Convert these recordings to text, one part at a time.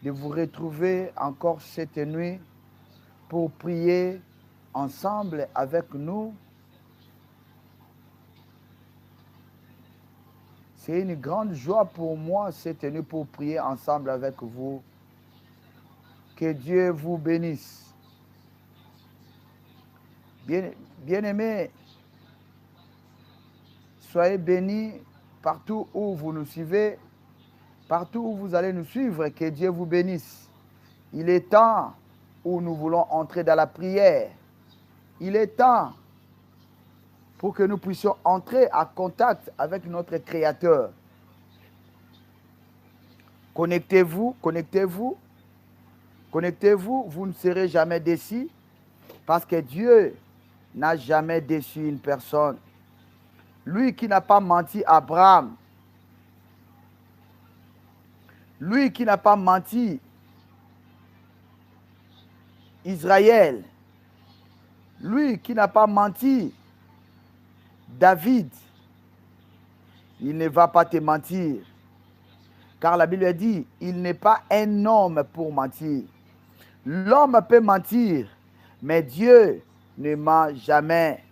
de vous retrouver encore cette nuit pour prier ensemble avec nous. C'est une grande joie pour moi cette nuit pour prier ensemble avec vous. Que Dieu vous bénisse. Bien-aimés, soyez bénis partout où vous nous suivez, partout où vous allez nous suivre, que Dieu vous bénisse. Il est temps où nous voulons entrer dans la prière. Il est temps pour que nous puissions entrer en contact avec notre Créateur. Connectez-vous, connectez-vous, connectez-vous, vous ne serez jamais déçus parce que Dieu n'a jamais déçu une personne. Lui qui n'a pas menti à Abraham, lui qui n'a pas menti Israël, lui qui n'a pas menti David, il ne va pas te mentir. Car la Bible dit, il n'est pas un homme pour mentir. L'homme peut mentir, mais Dieu ne ment jamais.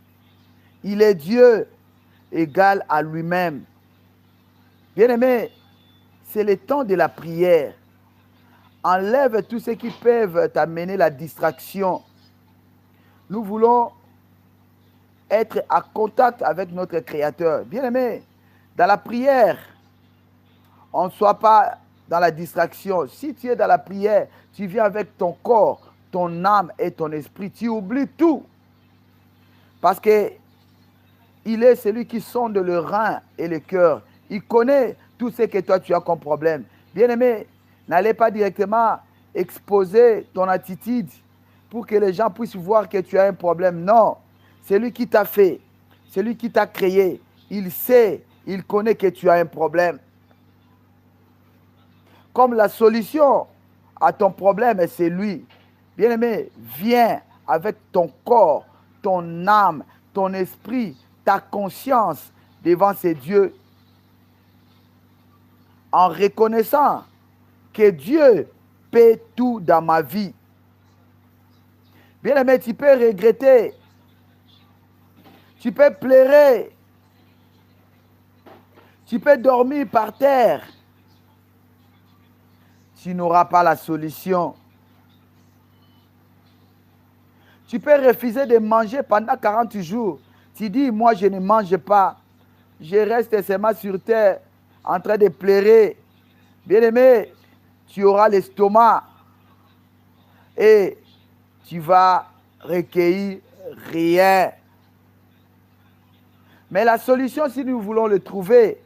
Il est Dieu égal à lui-même. Bien-aimé, c'est le temps de la prière. Enlève tout ce qui peut t'amener la distraction. Nous voulons être en contact avec notre Créateur. Bien-aimé, dans la prière, on ne soit pas dans la distraction. Si tu es dans la prière, tu viens avec ton corps, ton âme et ton esprit. Tu oublies tout. Parce que il est celui qui sonde le rein et le cœur. Il connaît tout ce que toi tu as comme problème. Bien-aimé, n'allez pas directement exposer ton attitude pour que les gens puissent voir que tu as un problème. Non, c'est lui qui t'a fait, c'est lui qui t'a créé. Il sait, il connaît que tu as un problème. Comme la solution à ton problème, c'est lui. Bien-aimé, viens avec ton corps, ton âme, ton esprit, ta conscience devant ces dieux en reconnaissant que Dieu paie tout dans ma vie. Bien-aimé, tu peux regretter, tu peux pleurer, tu peux dormir par terre. Tu n'auras pas la solution. Tu peux refuser de manger pendant 40 jours. Tu dis, moi je ne mange pas. Je reste seulement sur terre en train de pleurer. Bien-aimé, tu auras l'estomac et tu vas recueillir rien. Mais la solution, si nous voulons le trouver,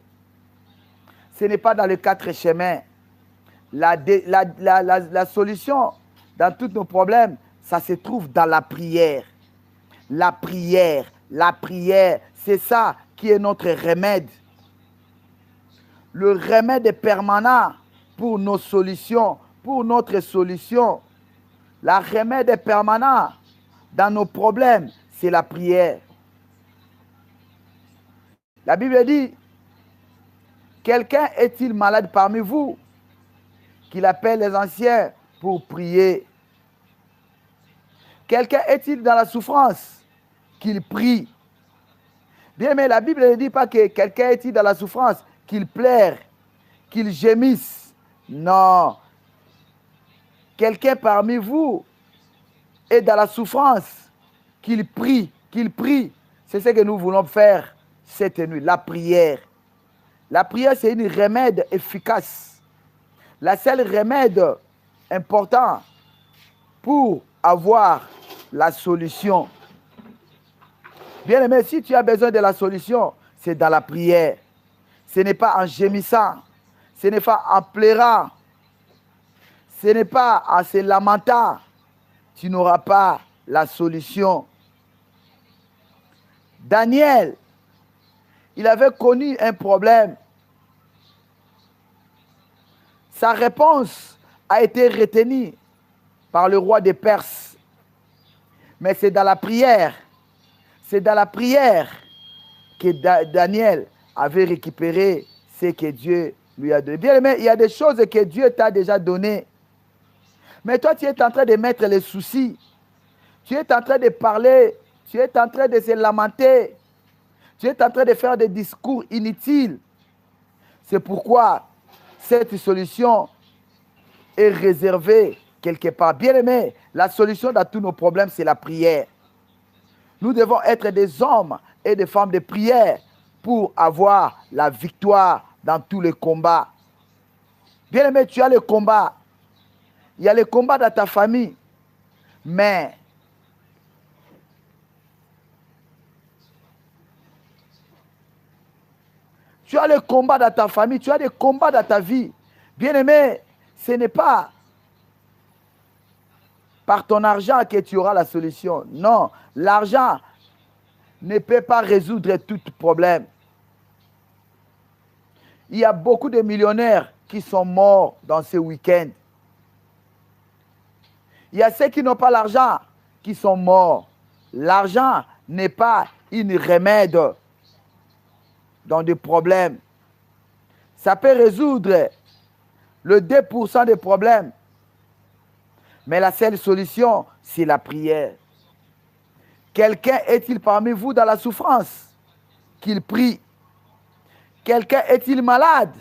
ce n'est pas dans les 4 chemins. La solution dans tous nos problèmes, ça se trouve dans la prière. La prière, c'est ça qui est notre remède. Le remède permanent pour nos solutions, pour notre solution. Le remède permanent dans nos problèmes, c'est la prière. La Bible dit, quelqu'un est-il malade parmi vous? Qu'il appelle les anciens pour prier. Quelqu'un est-il dans la souffrance? Qu'il prie. Bien, mais la Bible ne dit pas que quelqu'un est-il dans la souffrance? Qu'il pleure, qu'il gémisse. Non. Quelqu'un parmi vous est dans la souffrance, qu'il prie, qu'il prie. C'est ce que nous voulons faire cette nuit, la prière. La prière, c'est un remède efficace. La seule remède important pour avoir la solution. Bien aimé, si tu as besoin de la solution, c'est dans la prière. Ce n'est pas en gémissant, ce n'est pas en pleurant, ce n'est pas en se lamentant. Tu n'auras pas la solution. Daniel, il avait connu un problème. Sa réponse a été retenue par le roi des Perses. Mais c'est dans la prière, que Daniel avait récupéré ce que Dieu lui a donné. Bien aimé, il y a des choses que Dieu t'a déjà données. Mais toi, tu es en train de mettre les soucis. Tu es en train de parler. Tu es en train de se lamenter. Tu es en train de faire des discours inutiles. C'est pourquoi cette solution est réservée quelque part. Bien aimé, la solution dans tous nos problèmes, c'est la prière. Nous devons être des hommes et des femmes de prière pour avoir la victoire dans tous les combats. Bien aimé, tu as le combat. Il y a le combat dans ta famille. Mais tu as le combat dans ta famille, tu as des combats dans ta vie. Bien aimé, ce n'est pas par ton argent que tu auras la solution. Non, l'argent ne peut pas résoudre tout problème. Il y a beaucoup de millionnaires qui sont morts dans ce week-end. Il y a ceux qui n'ont pas l'argent qui sont morts. L'argent n'est pas une remède dans des problèmes. Ça peut résoudre le 2% des problèmes. Mais la seule solution, c'est la prière. Quelqu'un est-il parmi vous dans la souffrance? Qu'il prie. Quelqu'un est-il malade?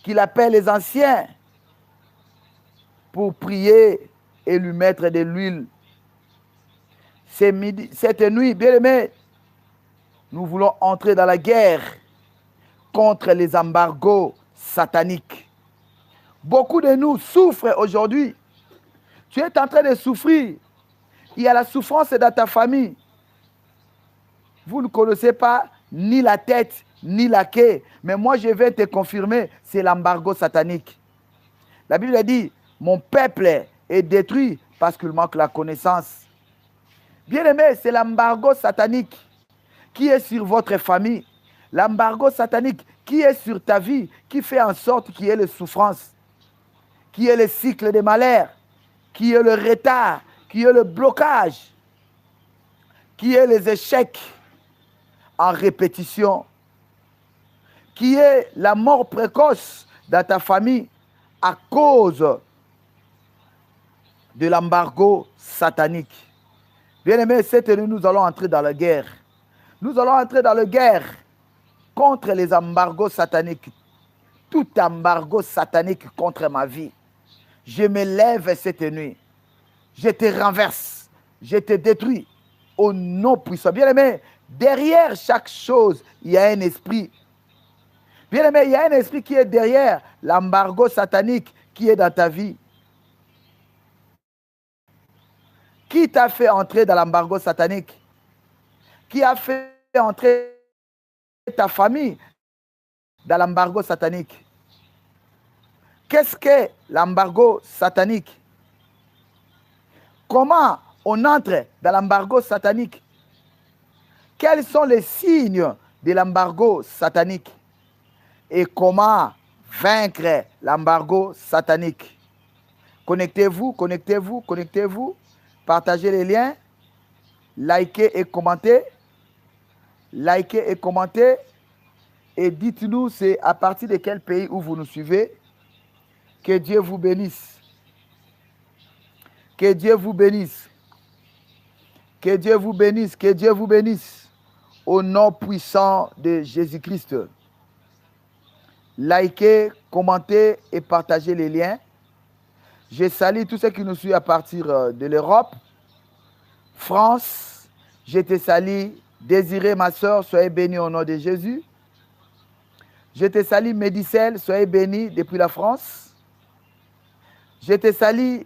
Qu'il appelle les anciens pour prier et lui mettre de l'huile. Cette nuit, bien aimé, nous voulons entrer dans la guerre contre les embargos sataniques. Beaucoup de nous souffrent aujourd'hui. Tu es en train de souffrir. Il y a la souffrance dans ta famille. Vous ne connaissez pas ni la tête, ni la queue. Mais moi, je vais te confirmer, c'est l'embargo satanique. La Bible dit, mon peuple est détruit parce qu'il manque la connaissance. Bien aimé, c'est l'embargo satanique qui est sur votre famille. L'embargo satanique qui est sur ta vie, qui fait en sorte qu'il y ait les souffrances, qu'il y ait le cycle de malheur, qu'il y ait le retard, qu'il y ait le blocage, qu'il y ait les échecs en répétition, qu'il y ait la mort précoce dans ta famille à cause de l'embargo satanique. Bien aimé, cette année, nous allons entrer dans la guerre. Nous allons entrer dans la guerre contre les embargos sataniques. Tout embargo satanique contre ma vie. Je me lève cette nuit. Je te renverse. Je te détruis. Au nom puissant. Bien aimé, derrière chaque chose, il y a un esprit. Bien aimé, il y a un esprit qui est derrière l'embargo satanique qui est dans ta vie. Qui t'a fait entrer dans l'embargo satanique? Qui a fait entrer ta famille dans l'embargo satanique? Qu'est-ce que l'embargo satanique? Comment on entre dans l'embargo satanique? Quels sont les signes de l'embargo satanique? Et comment vaincre l'embargo satanique? Connectez-vous, connectez-vous, connectez-vous. Partagez les liens. Likez et commentez. Likez et commentez. Et dites-nous, c'est à partir de quel pays où vous nous suivez. Que Dieu vous bénisse. Que Dieu vous bénisse. Que Dieu vous bénisse. Que Dieu vous bénisse. Au nom puissant de Jésus-Christ. Likez, commentez et partagez les liens. Je salue tous ceux qui nous suivent à partir de l'Europe, France. Je te salue, Désiré, ma soeur, soyez bénie au nom de Jésus. Je te salue, Médicelle, soyez bénie depuis la France. Je te salue,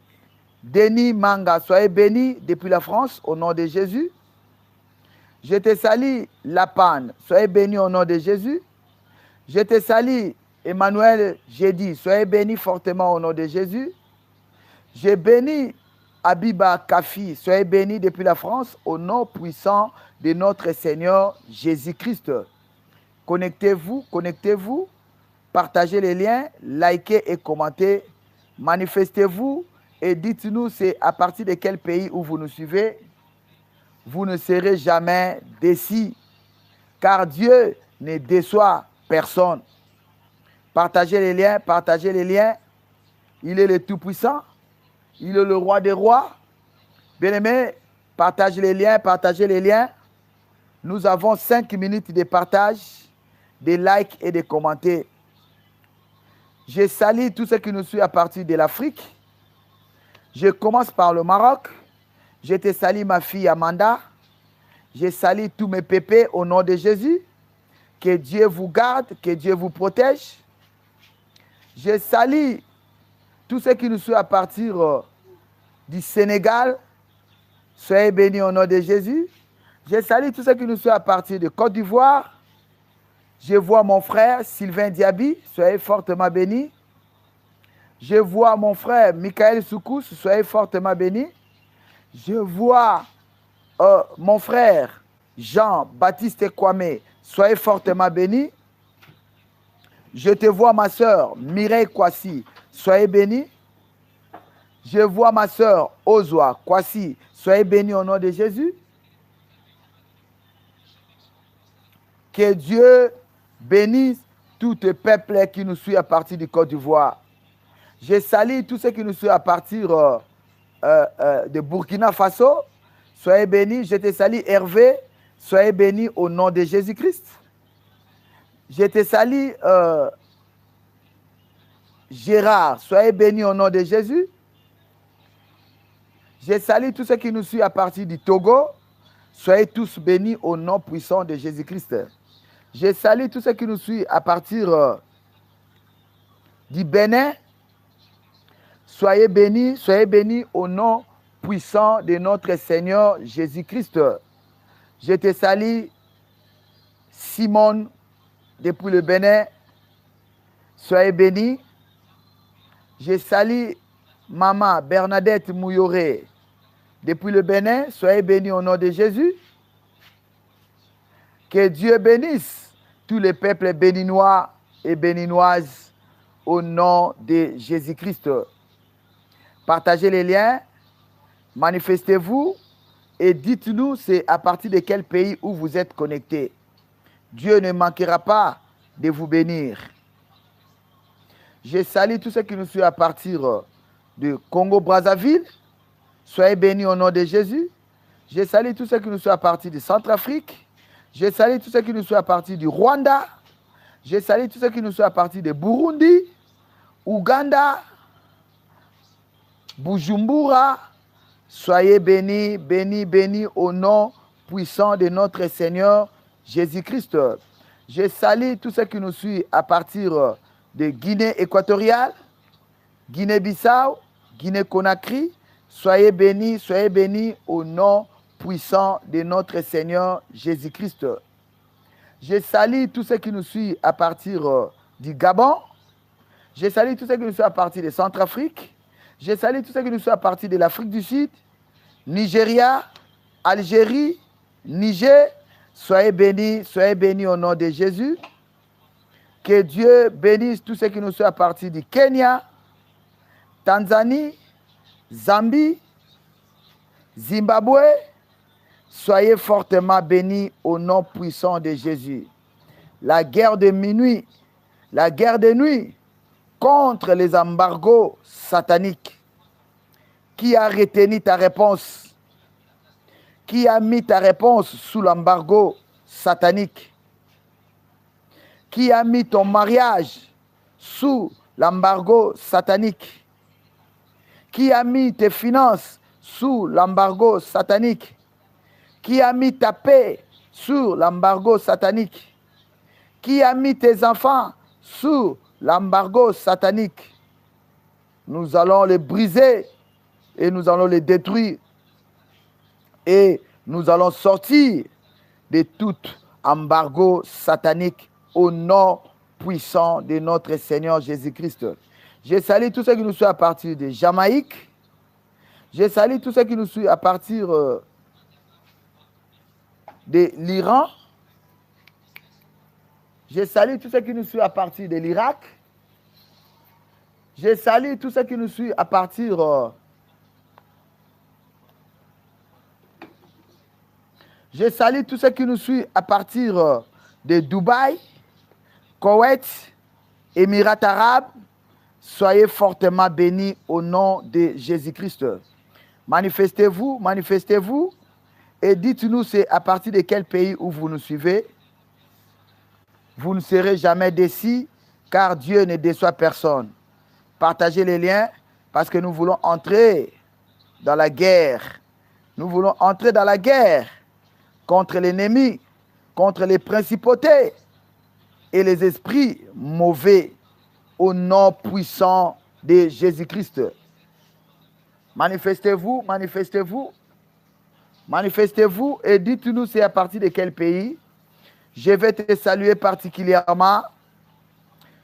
Denis Manga, soyez bénie depuis la France au nom de Jésus. Je te salue, Lapane, soyez bénie au nom de Jésus. Je te salue, Emmanuel Jédi, soyez bénie fortement au nom de Jésus. Je bénis Abiba Kafi, soyez bénis depuis la France au nom puissant de notre Seigneur Jésus-Christ. Connectez-vous, connectez-vous, partagez les liens, likez et commentez, manifestez-vous et dites-nous c'est à partir de quel pays où vous nous suivez. Vous ne serez jamais déçus, car Dieu ne déçoit personne. Partagez les liens, partagez les liens. Il est le Tout-Puissant. Il est le Roi des Rois. Bien-aimés, partagez les liens, partagez les liens. Nous avons 5 minutes de partage, des likes et des commentaires. Je salue tous ceux qui nous suivent à partir de l'Afrique. Je commence par le Maroc. Je te salue ma fille Amanda. Je salue tous mes pépés au nom de Jésus. Que Dieu vous garde, que Dieu vous protège. Je salue tous ceux qui nous suivent à partir du Sénégal. Soyez bénis au nom de Jésus. Je salue tous ceux qui nous suivent à partir de Côte d'Ivoire. Je vois mon frère Sylvain Diaby. Soyez fortement bénis. Je vois mon frère Michael Soukous. Soyez fortement bénis. Je vois mon frère Jean-Baptiste Kwame. Soyez fortement bénis. Je te vois ma soeur Mireille Kwasi. Soyez bénis. Je vois ma soeur Ozwa Kwasi. Soyez bénis au nom de Jésus. Que Dieu bénisse tout le peuple qui nous suit à partir du Côte d'Ivoire. Je salue tous ceux qui nous suivent à partir de Burkina Faso. Soyez bénis. Je te salue Hervé. Soyez bénis au nom de Jésus-Christ. Je te salue Gérard. Soyez bénis au nom de Jésus. Je salue tous ceux qui nous suivent à partir du Togo. Soyez tous bénis au nom puissant de Jésus-Christ. Je salue tous ceux qui nous suivent à partir du Bénin. Soyez bénis au nom puissant de notre Seigneur Jésus-Christ. Je te salue, Simone, depuis le Bénin. Soyez bénis. Je salue Maman Bernadette Mouyoré, depuis le Bénin. Soyez bénis au nom de Jésus. Que Dieu bénisse tous les peuples béninois et béninoises au nom de Jésus-Christ. Partagez les liens, manifestez-vous et dites-nous c'est à partir de quel pays où vous êtes connectés. Dieu ne manquera pas de vous bénir. Je salue tous ceux qui nous suivent à partir de Congo-Brazzaville. Soyez bénis au nom de Jésus. Je salue tous ceux qui nous suivent à partir de Centrafrique. Je salue tous ceux qui nous suivent à partir du Rwanda. Je salue tous ceux qui nous suivent à partir de Burundi, Ouganda, Bujumbura. Soyez bénis, bénis, bénis au nom puissant de notre Seigneur Jésus-Christ. Je salue tous ceux qui nous suivent à partir de Guinée équatoriale, Guinée-Bissau, Guinée-Conakry. Soyez bénis au nom puissant de notre Seigneur Jésus-Christ. Je salue tous ceux qui nous suivent à partir du Gabon. Je salue tous ceux qui nous suivent à partir de Centrafrique. Je salue tous ceux qui nous suivent à partir de l'Afrique du Sud, Nigeria, Algérie, Niger. Soyez bénis au nom de Jésus. Que Dieu bénisse tous ceux qui nous suivent à partir du Kenya, Tanzanie, Zambie, Zimbabwe. Soyez fortement bénis au nom puissant de Jésus. La guerre de minuit, la guerre de nuit contre les embargos sataniques. Qui a retenu ta réponse? Qui a mis ta réponse sous l'embargo satanique? Qui a mis ton mariage sous l'embargo satanique? Qui a mis tes finances sous l'embargo satanique? Qui a mis ta paix sous l'embargo satanique? Qui a mis tes enfants sous l'embargo satanique? Nous allons les briser et nous allons les détruire. Et nous allons sortir de tout embargo satanique au nom puissant de notre Seigneur Jésus-Christ. Je salue tous ceux qui nous suivent à partir de Jamaïque. Je salue tous ceux qui nous suivent à partir de l'Iran. Je salue tous ceux qui nous suivent à partir de l'Irak. Je salue tous ceux qui nous suivent à partir je salue tous ceux qui nous suivent à partir de Dubaï, Koweït, Émirats arabes, soyez fortement bénis au nom de Jésus-Christ. Manifestez-vous, manifestez-vous et dites-nous c'est à partir de quel pays où vous nous suivez. Vous ne serez jamais déçus car Dieu ne déçoit personne. Partagez les liens parce que nous voulons entrer dans la guerre. Nous voulons entrer dans la guerre contre l'ennemi, contre les principautés et les esprits mauvais au nom puissant de Jésus-Christ. Manifestez-vous, manifestez-vous, manifestez-vous et dites-nous c'est à partir de quel pays. Je vais te saluer particulièrement.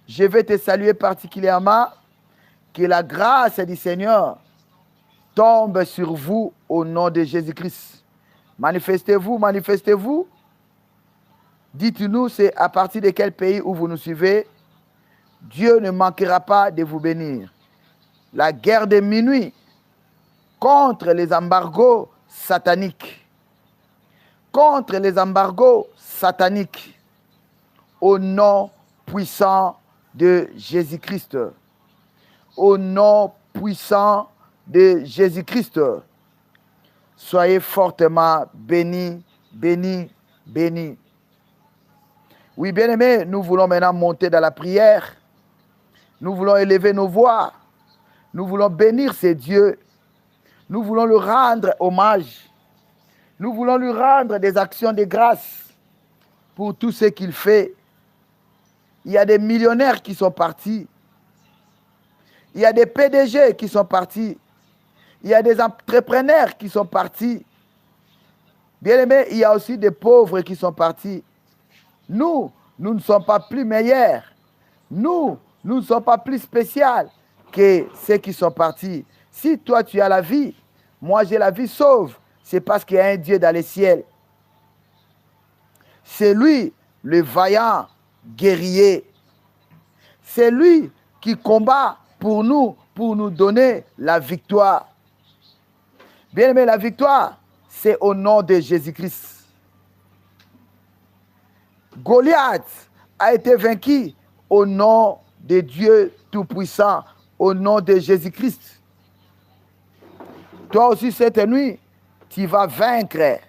Je vais te saluer particulièrement. Que la grâce du Seigneur tombe sur vous au nom de Jésus-Christ. Manifestez-vous, manifestez-vous. Dites-nous c'est à partir de quel pays où vous nous suivez. Dieu ne manquera pas de vous bénir. La guerre de minuit contre les embargos sataniques. Contre les embargos sataniques. Au nom puissant de Jésus-Christ. Au nom puissant de Jésus-Christ. Soyez fortement bénis, bénis, bénis. Oui, bien-aimés, nous voulons maintenant monter dans la prière. Nous voulons élever nos voix. Nous voulons bénir ces dieux. Nous voulons lui rendre hommage. Nous voulons lui rendre des actions de grâce pour tout ce qu'il fait. Il y a des millionnaires qui sont partis. Il y a des PDG qui sont partis. Il y a des entrepreneurs qui sont partis. Bien aimé, il y a aussi des pauvres qui sont partis. Nous ne sommes pas plus meilleurs. Nous ne sommes pas plus spéciaux que ceux qui sont partis. Si toi tu as la vie, moi j'ai la vie sauve, c'est parce qu'il y a un Dieu dans les ciels. C'est lui le vaillant guerrier. C'est lui qui combat pour nous donner la victoire. Bien aimé, la victoire, c'est au nom de Jésus-Christ. Goliath a été vaincu au nom de Dieu Tout-Puissant, au nom de Jésus-Christ. Toi aussi, cette nuit, tu vas vaincre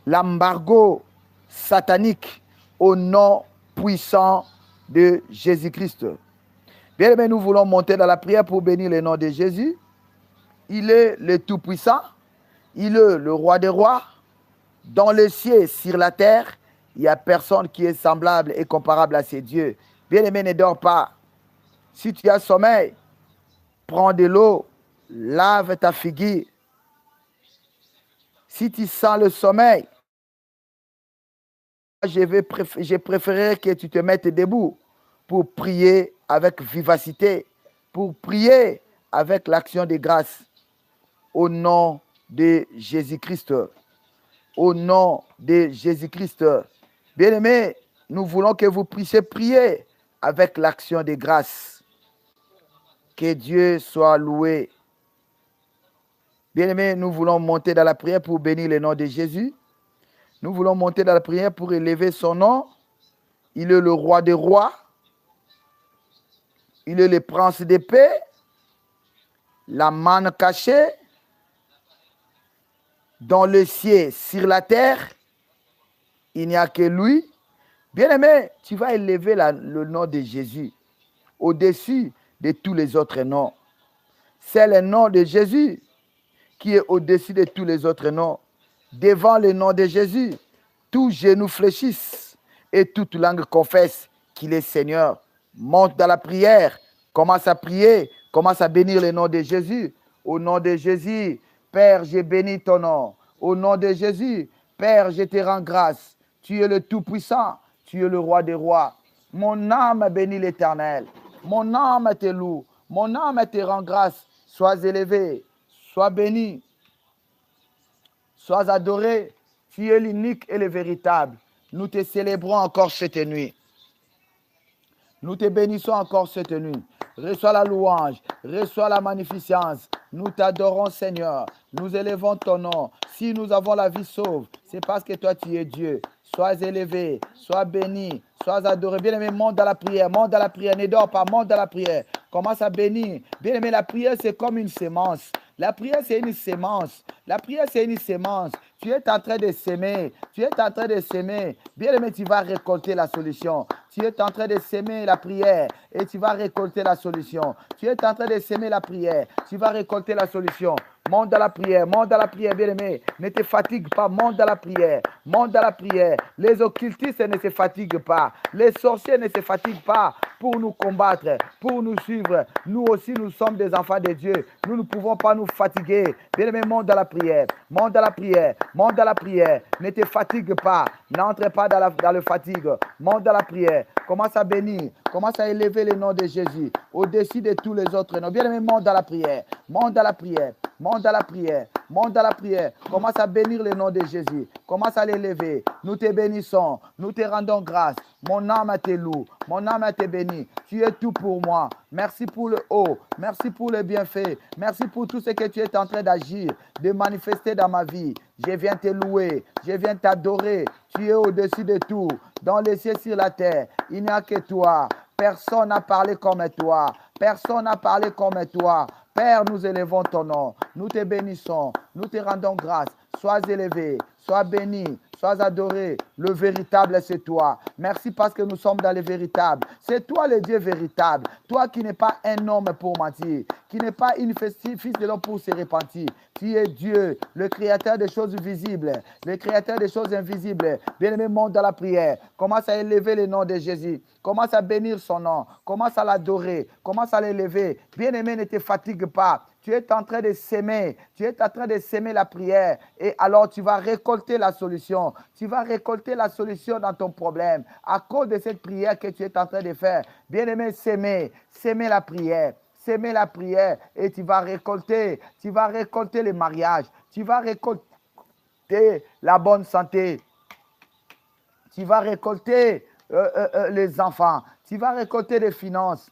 l'embargo satanique au nom puissant de Jésus-Christ. Bien aimé, nous voulons monter dans la prière pour bénir le nom de Jésus. Il est le Tout-Puissant. Il est le Roi des Rois. Dans les cieux et sur la terre, il n'y a personne qui est semblable et comparable à ces dieux. Bien aimé, ne dors pas. Si tu as sommeil, prends de l'eau, lave ta figure. Si tu sens le sommeil, je préférerais que tu te mettes debout pour prier avec vivacité, pour prier avec l'action de grâce. Au nom de Jésus-Christ. Au nom de Jésus-Christ. Bien-aimés, nous voulons que vous puissiez prier avec l'action de grâce. Que Dieu soit loué. Bien-aimés, nous voulons monter dans la prière pour bénir le nom de Jésus. Nous voulons monter dans la prière pour élever son nom. Il est le roi des rois. Il est le prince de paix. La manne cachée. Dans le ciel, sur la terre, il n'y a que lui. Bien-aimé, tu vas élever le nom de Jésus au-dessus de tous les autres noms. C'est le nom de Jésus qui est au-dessus de tous les autres noms. Devant le nom de Jésus, tout genou fléchisse et toute langue confesse qu'il est Seigneur. Monte dans la prière, commence à prier, commence à bénir le nom de Jésus. Au nom de Jésus, Père, je bénis ton nom. Au nom de Jésus, Père, je te rends grâce. Tu es le Tout-Puissant, tu es le Roi des Rois. Mon âme bénit l'Éternel. Mon âme te loue. Mon âme te rend grâce. Sois élevé, sois béni, sois adoré. Tu es l'unique et le véritable. Nous te célébrons encore cette nuit. Nous te bénissons encore cette nuit. Reçois la louange, reçois la magnificence. Nous t'adorons, Seigneur. Nous élevons ton nom. Si nous avons la vie sauve, c'est parce que toi, tu es Dieu. sois élevé, sois béni, sois adoré. Bien-aimé, monte dans la prière, monte dans la prière, ne dors pas, monte dans la prière. Commence à bénir. Bien-aimé, la prière, c'est comme une sémence. La prière, c'est une sémence. La prière, c'est une sémence. Tu es en train de s'aimer. Tu es en train de s'aimer. Bien-aimé, tu vas récolter la solution. Tu es en train de s'aimer la prière et tu vas récolter la solution. Tu es en train de s'aimer la prière. Tu vas récolter la solution. Monte dans la prière, bien-aimé. Ne te fatigue pas, monte dans la prière. Monte dans la prière. Les occultistes ne se fatiguent pas. Les sorciers ne se fatiguent pas pour nous combattre, pour nous suivre. Nous aussi, nous sommes des enfants de Dieu. Nous ne pouvons pas nous fatiguer. Bien-aimé, monte dans la prière. Monte dans la prière. Monte dans la prière. Ne te fatigue pas. N'entre pas dans le fatigue. Monte dans la prière. Commence à bénir. Commence à élever le nom de Jésus au-dessus de tous les autres noms. Bien-aimé, monte dans la prière. Monte dans la prière. Monte dans la prière. Monte dans la prière. Commence à bénir le nom de Jésus. Commence à l'élever. Nous te bénissons. Nous te rendons grâce. Mon âme te loue. Mon âme te bénit. Tu es tout pour moi. Merci pour le haut. Merci pour le bienfait. Merci pour tout ce que tu es en train d'agir, de manifester dans ma vie. Je viens te louer. Je viens t'adorer. Tu es au-dessus de tout. Dans les cieux, sur la terre, il n'y a que toi. Personne n'a parlé comme toi. Personne n'a parlé comme toi. Père, nous élevons ton nom. Nous te bénissons. Nous te rendons grâce. Sois élevé. Sois béni. Sois adoré. Le véritable, c'est toi. Merci parce que nous sommes dans le véritable. C'est toi le Dieu véritable. Toi qui n'es pas un homme pour mentir. Qui n'est pas une fils de l'homme pour se repentir. Tu es Dieu, le créateur des choses visibles. Le créateur des choses invisibles. Bien-aimé, monte dans la prière. Commence à élever le nom de Jésus. Commence à bénir son nom. Commence à l'adorer. Commence à l'élever. Bien-aimé, ne te fatigue pas. Tu es en train de s'aimer. Tu es en train de s'aimer la prière. Et alors, tu vas récolter la solution. Tu vas récolter la solution dans ton problème. À cause de cette prière que tu es en train de faire. Bien-aimé, s'aimer. S'aimer la prière. S'aimer la prière. Et tu vas récolter. Tu vas récolter le mariage. Tu vas récolter la bonne santé. Tu vas récolter les enfants. Tu vas récolter les finances.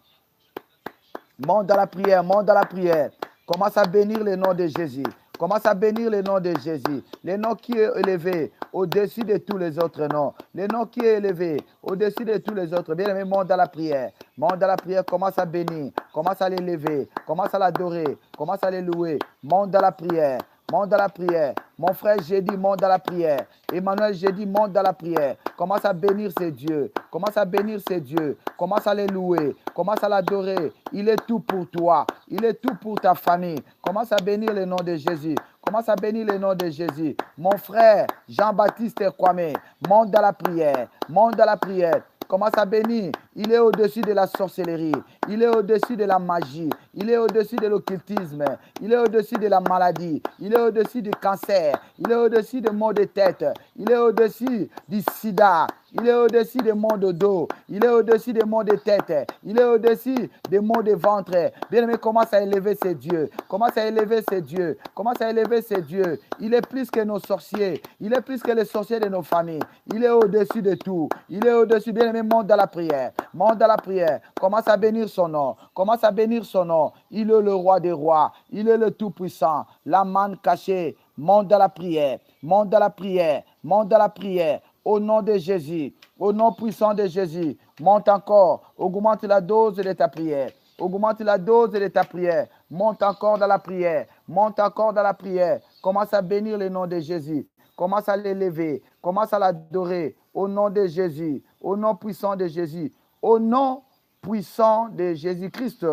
Monte dans la prière. Monte dans la prière. Commence à bénir le nom de Jésus. Commence à bénir le nom de Jésus. Le nom qui est élevé au-dessus de tous les autres noms. Le nom qui est élevé au-dessus de tous les autres. Bien-aimé, monte dans la prière. Monte dans la prière, commence à bénir. Commence à l'élever. Commence à l'adorer. Commence à le louer. Monte dans la prière. Monte dans la prière. Mon frère, j'ai dit, monte dans la prière. Emmanuel, j'ai dit, monte dans la prière. Commence à bénir ces dieux. Commence à bénir ces dieux. Commence à les louer. Commence à l'adorer. Il est tout pour toi. Il est tout pour ta famille. Commence à bénir le nom de Jésus. Commence à bénir le nom de Jésus. Mon frère, Jean-Baptiste Kwame, monte dans la prière. Monte dans la prière. Commence à bénir. Il est au-dessus de la sorcellerie. Il est au-dessus de la magie. Il est au-dessus de l'occultisme. Il est au-dessus de la maladie. Il est au-dessus du cancer. Il est au-dessus des maux de tête. Il est au-dessus du sida. Il est au-dessus des maux de dos. Il est au-dessus des maux de tête. Il est au-dessus des maux de ventre. Bien-aimé, commence à élever ses dieux. Commence à élever ses dieux. Commence à élever ses dieux. Il est plus que nos sorciers. Il est plus que les sorciers de nos familles. Il est au-dessus de tout. Il est au-dessus. Bien-aimé, monte dans la prière. Monte dans la prière. Commence à bénir son nom. Commence à bénir son nom. Il est le roi des rois. Il est le tout-puissant. La manne cachée. Monte dans la prière. Monte dans la prière. Monte dans la prière. Au nom de Jésus, au nom puissant de Jésus, monte encore, augmente la dose de ta prière, augmente la dose de ta prière, monte encore dans la prière, monte encore dans la prière, commence à bénir le nom de Jésus, commence à l'élever, commence à l'adorer, au nom de Jésus, au nom puissant de Jésus, au nom puissant de Jésus-Christ.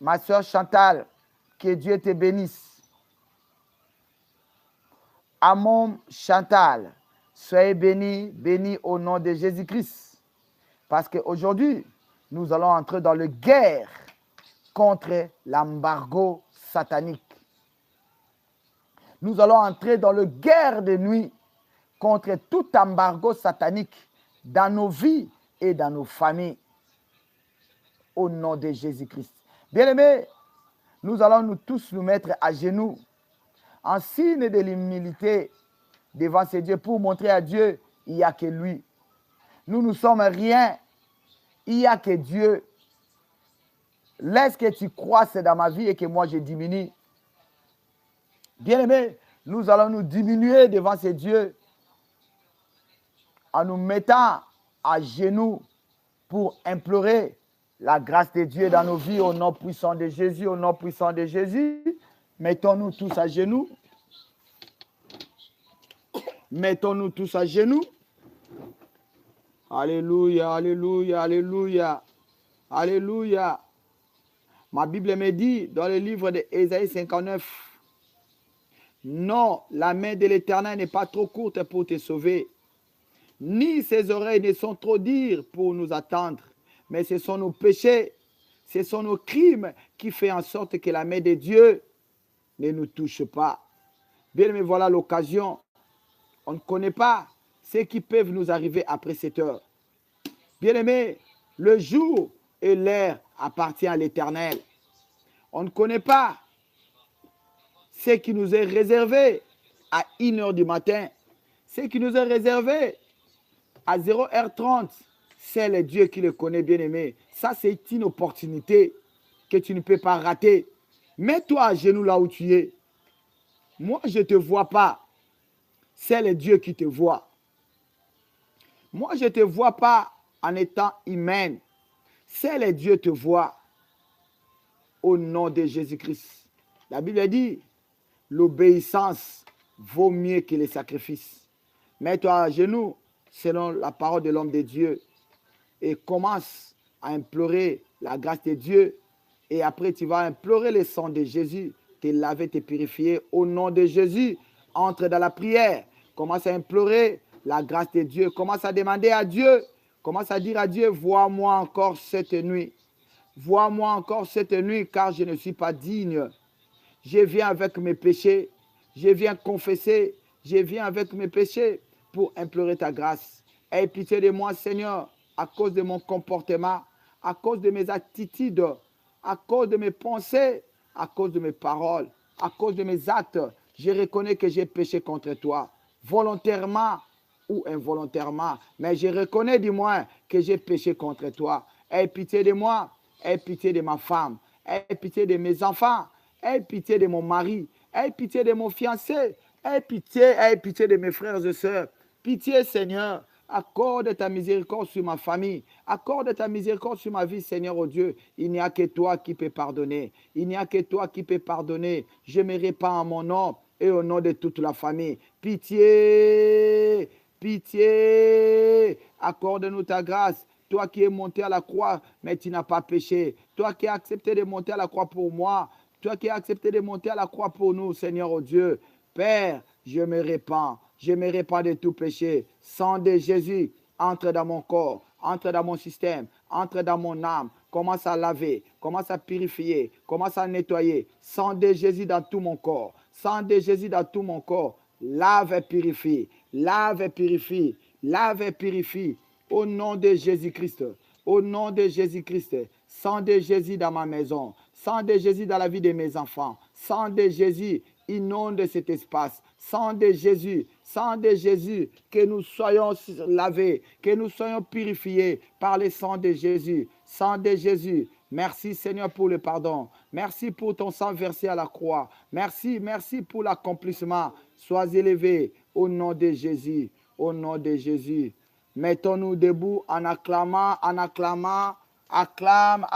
Ma soeur Chantal, que Dieu te bénisse. Amon Chantal, soyez bénis, bénis au nom de Jésus-Christ. Parce qu'aujourd'hui, nous allons entrer dans la guerre contre l'embargo satanique. Nous allons entrer dans la guerre de nuit contre tout embargo satanique dans nos vies et dans nos familles. Au nom de Jésus-Christ. Bien-aimés, nous allons nous tous nous mettre à genoux en signe de l'humilité devant ces dieux pour montrer à Dieu, il n'y a que lui. Nous ne sommes rien, il n'y a que Dieu. Laisse que tu croisses dans ma vie et que moi je diminue. Bien-aimé, nous allons nous diminuer devant ces dieux en nous mettant à genoux pour implorer la grâce de Dieu dans nos vies au nom puissant de Jésus, au nom puissant de Jésus. Mettons-nous tous à genoux. Mettons-nous tous à genoux. Alléluia, alléluia, alléluia, alléluia. Ma Bible me dit dans le livre d'Ésaïe 59, non, la main de l'Éternel n'est pas trop courte pour te sauver, ni ses oreilles ne sont trop dures pour nous attendre, mais ce sont nos péchés, ce sont nos crimes qui font en sorte que la main de Dieu ne nous touche pas. Bien, mais voilà l'occasion. On ne connaît pas ce qui peuvent nous arriver après cette heure. Bien-aimé, le jour et l'heure appartient à l'Éternel. On ne connaît pas ce qui nous est réservé à 1h du matin, ce qui nous est réservé à 0h30. C'est le Dieu qui le connaît, bien-aimé. Ça, c'est une opportunité que tu ne peux pas rater. Mets-toi à genoux là où tu es. Moi, je ne te vois pas. C'est le Dieu qui te voit. Moi, je ne te vois pas en étant humain. C'est le Dieu qui te voit. Au nom de Jésus-Christ. La Bible dit, l'obéissance vaut mieux que les sacrifices. Mets-toi à genoux selon la parole de l'homme de Dieu et commence à implorer la grâce de Dieu. Et après, tu vas implorer le sang de Jésus, te laver, te purifier. Au nom de Jésus, entre dans la prière. Commence à implorer la grâce de Dieu. Commence à demander à Dieu. Commence à dire à Dieu, vois-moi encore cette nuit. Vois-moi encore cette nuit, car je ne suis pas digne. Je viens avec mes péchés. Je viens confesser. Je viens avec mes péchés pour implorer ta grâce. Aie pitié de moi, Seigneur, à cause de mon comportement, à cause de mes attitudes, à cause de mes pensées, à cause de mes paroles, à cause de mes actes. Je reconnais que j'ai péché contre toi, volontairement ou involontairement. Mais je reconnais du moins que j'ai péché contre toi. Aie pitié de moi, aie pitié de ma femme, aie pitié de mes enfants, aie pitié de mon mari, aie pitié de mon fiancé, aie pitié de mes frères et sœurs. Pitié, Seigneur. Accorde ta miséricorde sur ma famille. Accorde ta miséricorde sur ma vie, Seigneur, oh Dieu. Il n'y a que toi qui peux pardonner. Il n'y a que toi qui peux pardonner. Je me répands en mon nom et au nom de toute la famille. Pitié, pitié. Accorde-nous ta grâce. Toi qui es monté à la croix, mais tu n'as pas péché. Toi qui as accepté de monter à la croix pour moi. Toi qui as accepté de monter à la croix pour nous, Seigneur, oh Dieu. Père, je me répands. Je me répands de tout péché. Sang de Jésus, entre dans mon corps, entre dans mon système, entre dans mon âme. Commence à laver, commence à purifier, commence à nettoyer. Sang de Jésus dans tout mon corps. Sang de Jésus dans tout mon corps. Lave et purifie. Lave et purifie. Lave et purifie. Au nom de Jésus-Christ. Au nom de Jésus-Christ. Sang de Jésus dans ma maison. Sang de Jésus dans la vie de mes enfants. Sang de Jésus inonde cet espace. Sang de Jésus, que nous soyons lavés, que nous soyons purifiés par le sang de Jésus. Sang de Jésus, merci Seigneur pour le pardon. Merci pour ton sang versé à la croix. Merci, merci pour l'accomplissement. Sois élevé au nom de Jésus, au nom de Jésus. Mettons-nous debout en acclamant, acclame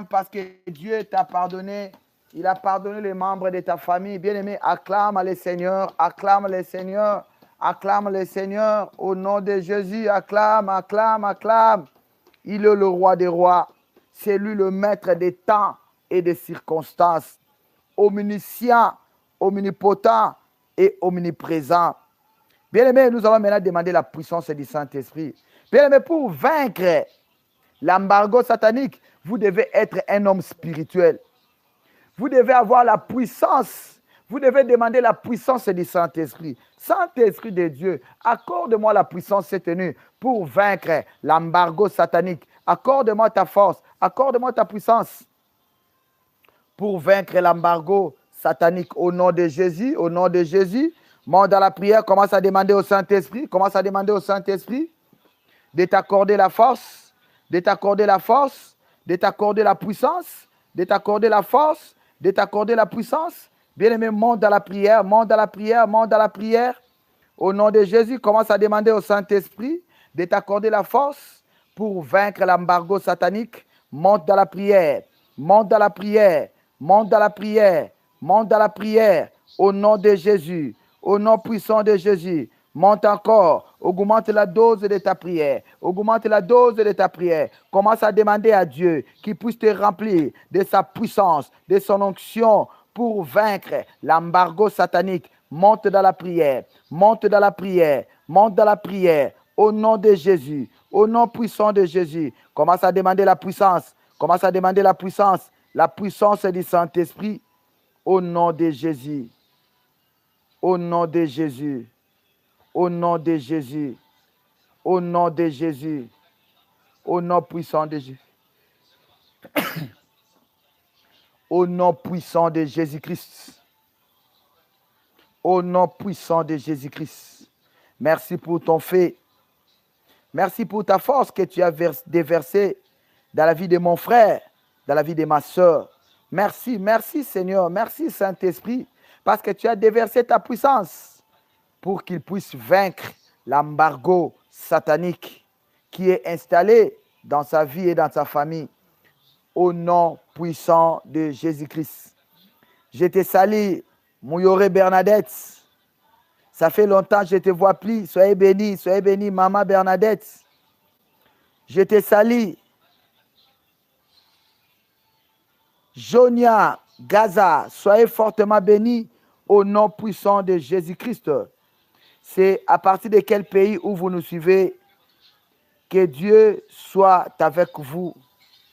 parce que Dieu t'a pardonné. Il a pardonné les membres de ta famille. Bien-aimé, acclame le Seigneur, acclame le Seigneur, acclame le Seigneur. Au nom de Jésus, acclame. Il est le roi des rois. C'est lui le maître des temps et des circonstances. Omniscient, omnipotent et omniprésent. Bien-aimé, nous allons maintenant demander la puissance du Saint-Esprit. Bien-aimé, pour vaincre l'embargo satanique, vous devez être un homme spirituel. Vous devez avoir la puissance. Vous devez demander la puissance du Saint-Esprit. Saint-Esprit de Dieu, accorde-moi la puissance cette nuit pour vaincre l'embargo satanique. Accorde-moi ta force. Accorde-moi ta puissance pour vaincre l'embargo satanique. Au nom de Jésus, au nom de Jésus. Monte dans la prière, commence à demander au Saint-Esprit. Commence à demander au Saint-Esprit de t'accorder la force, de t'accorder la force, de t'accorder la puissance, de t'accorder la force, de t'accorder la puissance, Bien-aimé, monte dans la prière, monte dans la prière, monte dans la prière. Au nom de Jésus, commence à demander au Saint-Esprit de t'accorder la force pour vaincre l'embargo satanique. Monte dans la prière, monte dans la prière, monte dans la prière, monte dans la prière. Au nom de Jésus, au nom puissant de Jésus. Monte encore, augmente la dose de ta prière, augmente la dose de ta prière. Commence à demander à Dieu qu'il puisse te remplir de sa puissance, de son onction pour vaincre l'embargo satanique. Monte dans la prière, monte dans la prière, monte dans la prière. Au nom de Jésus, au nom puissant de Jésus. Commence à demander la puissance, commence à demander la puissance du Saint-Esprit. Au nom de Jésus, au nom de Jésus. Au nom de Jésus, au nom de Jésus, au nom puissant de Jésus, au nom puissant de Jésus-Christ, au nom puissant de Jésus-Christ. Merci pour ton fait. Merci pour ta force que tu as déversée dans la vie de mon frère, dans la vie de ma soeur. Merci, merci Seigneur, merci Saint-Esprit, parce que tu as déversé ta puissance pour qu'il puisse vaincre l'embargo satanique qui est installé dans sa vie et dans sa famille. Au nom puissant de Jésus-Christ. Je te salue, Mouyoré Bernadette. Ça fait longtemps que je ne te vois plus. Soyez bénie, Maman Bernadette. Je te salue. Jonia Gaza, soyez fortement bénie au nom puissant de Jésus-Christ. C'est à partir de quel pays où vous nous suivez? Que Dieu soit avec vous,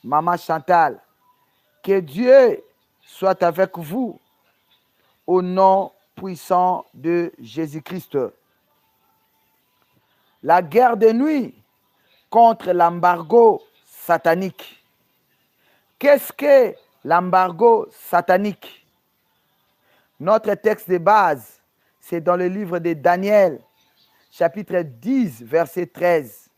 Maman Chantal. Que Dieu soit avec vous au nom puissant de Jésus-Christ. La guerre de nuit contre l'embargo satanique. Qu'est-ce que l'embargo satanique? Notre texte de base, c'est dans le livre de Daniel, chapitre 10, verset 13.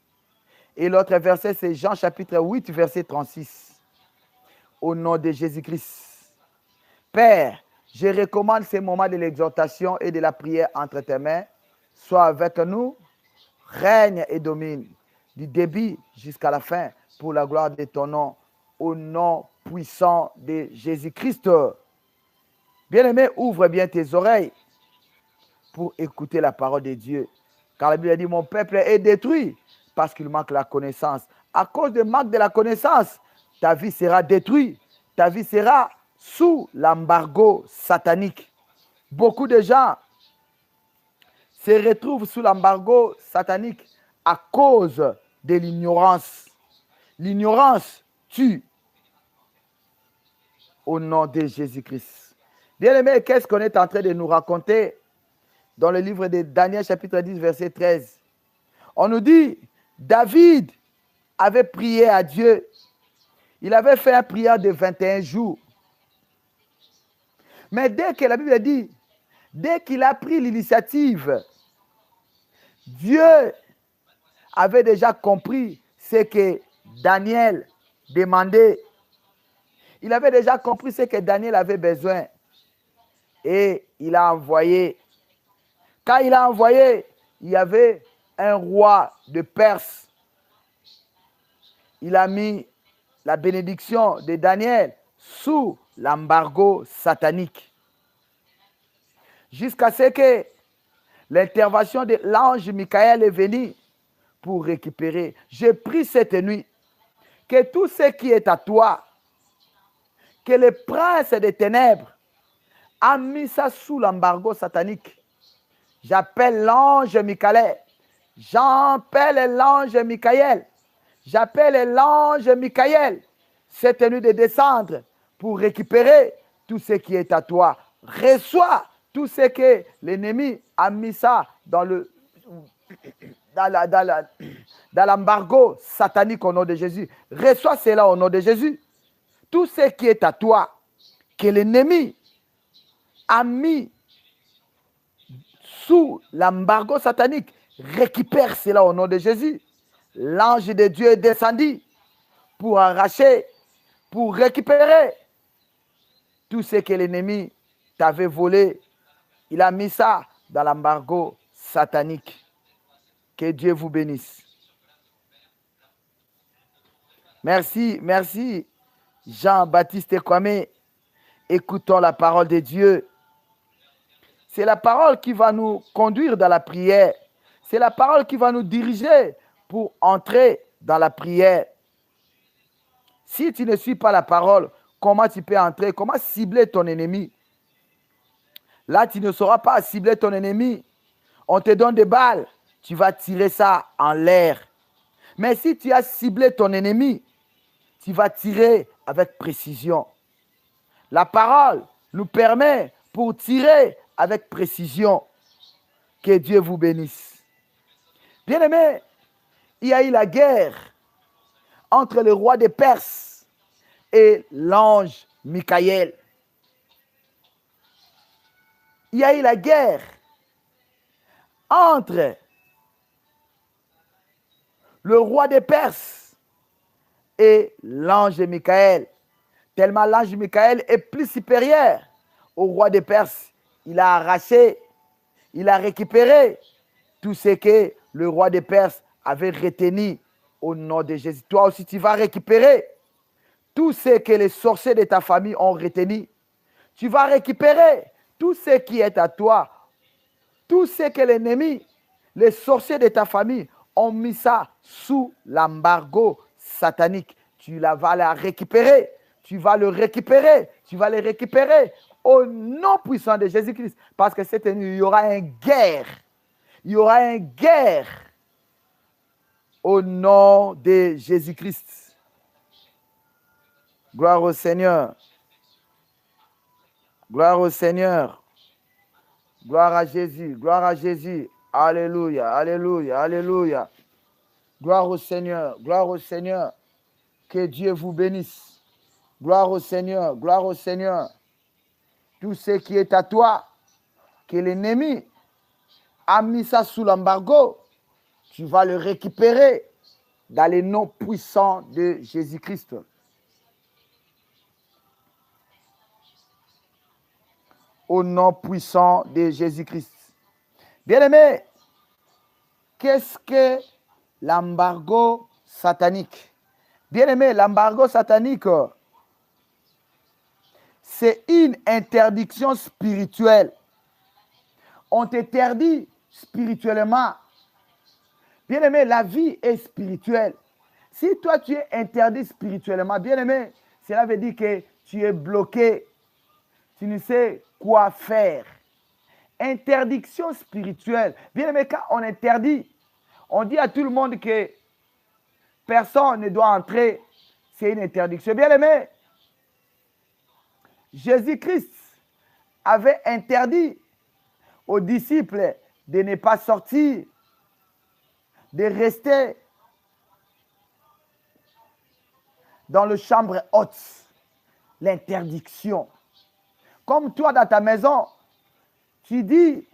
Et l'autre verset, c'est Jean, chapitre 8, verset 36. Au nom de Jésus-Christ. Père, je recommande ces moments de l'exhortation et de la prière entre tes mains. Sois avec nous, règne et domine, du début jusqu'à la fin, pour la gloire de ton nom, au nom puissant de Jésus-Christ. Bien-aimé, ouvre bien tes oreilles pour écouter la parole de Dieu. Car la Bible dit, mon peuple est détruit parce qu'il manque la connaissance. À cause du manque de la connaissance, ta vie sera détruite. Ta vie sera sous l'embargo satanique. Beaucoup de gens se retrouvent sous l'embargo satanique à cause de l'ignorance. L'ignorance tue. Au nom de Jésus-Christ. Bien-aimé, qu'est-ce qu'on est en train de nous raconter dans le livre de Daniel, chapitre 10, verset 13? On nous dit, David avait prié à Dieu. Il avait fait une prière de 21 jours. Mais dès que la Bible dit, dès qu'il a pris l'initiative, Dieu avait déjà compris ce que Daniel demandait. Il avait déjà compris ce que Daniel avait besoin. Et il a envoyé. Quand il a envoyé, il y avait un roi de Perse. Il a mis la bénédiction de Daniel sous l'embargo satanique. Jusqu'à ce que l'intervention de l'ange Michael est venue pour récupérer. J'ai pris cette nuit que tout ce qui est à toi, que le prince des ténèbres a mis ça sous l'embargo satanique. J'appelle l'ange Michael. J'appelle l'ange Michael. J'appelle l'ange Michael cette nuit de descendre pour récupérer tout ce qui est à toi. Reçois tout ce que l'ennemi a mis ça dans l'embargo satanique au nom de Jésus. Reçois cela au nom de Jésus. Tout ce qui est à toi, que l'ennemi a mis sous l'embargo satanique, récupère cela au nom de Jésus. L'ange de Dieu est descendu pour arracher, pour récupérer tout ce que l'ennemi t'avait volé. Il a mis ça dans l'embargo satanique. Que Dieu vous bénisse. Merci, merci Jean-Baptiste Kwame. Écoutons la parole de Dieu. C'est la parole qui va nous conduire dans la prière. C'est la parole qui va nous diriger pour entrer dans la prière. Si tu ne suis pas la parole, comment tu peux entrer? Comment cibler ton ennemi? Là, tu ne sauras pas cibler ton ennemi. On te donne des balles, tu vas tirer ça en l'air. Mais si tu as ciblé ton ennemi, tu vas tirer avec précision. La parole nous permet pour tirer avec précision. Que Dieu vous bénisse. Bien-aimés, il y a eu la guerre entre le roi des Perses et l'ange Michaël. Il y a eu la guerre entre le roi des Perses et l'ange Michaël. Tellement l'ange Michaël est plus supérieur au roi des Perses. Il a arraché, il a récupéré tout ce que le roi des Perses avait retenu au nom de Jésus. Toi aussi, tu vas récupérer tout ce que les sorciers de ta famille ont retenu. Tu vas récupérer tout ce qui est à toi. Tout ce que l'ennemi, les sorciers de ta famille ont mis ça sous l'embargo satanique. Tu vas la récupérer. Tu vas le récupérer. Tu vas les récupérer au nom puissant de Jésus-Christ. Parce que cette nuit, il y aura une guerre. Il y aura une guerre au nom de Jésus-Christ. Gloire au Seigneur. Gloire au Seigneur. Gloire à Jésus. Gloire à Jésus. Alléluia. Alléluia. Alléluia. Gloire au Seigneur. Gloire au Seigneur. Que Dieu vous bénisse. Gloire au Seigneur. Gloire au Seigneur. Tout ce qui est à toi, que l'ennemi a mis ça sous l'embargo, tu vas le récupérer dans les noms puissants de Jésus-Christ. Au nom puissant de Jésus-Christ. Bien-aimé, qu'est-ce que l'embargo satanique? Bien-aimé, l'embargo satanique, c'est une interdiction spirituelle. On t'interdit spirituellement. Bien-aimé, la vie est spirituelle. Si toi, tu es interdit spirituellement, bien-aimé, cela veut dire que tu es bloqué. Tu ne sais quoi faire. Interdiction spirituelle. Bien-aimé, quand on interdit, on dit à tout le monde que personne ne doit entrer. C'est une interdiction. Bien-aimé, Jésus-Christ avait interdit aux disciples de ne pas sortir, de rester dans la chambre haute. L'interdiction. Comme toi dans ta maison, tu dis,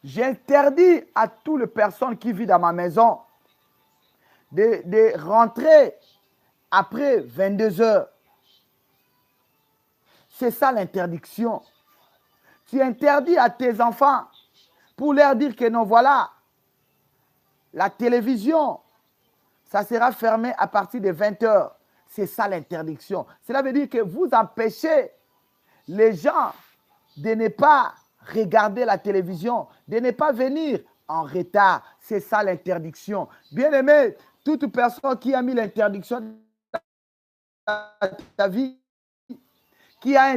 j'interdis à toutes les personnes qui vivent dans ma maison de rentrer après 22 heures. C'est ça l'interdiction. Tu interdis à tes enfants pour leur dire que non, voilà, la télévision, ça sera fermé à partir de 20 heures. C'est ça l'interdiction. Cela veut dire que vous empêchez les gens de ne pas regarder la télévision, de ne pas venir en retard. C'est ça l'interdiction. Bien-aimé, toute personne qui a mis l'interdiction dans ta vie, qui a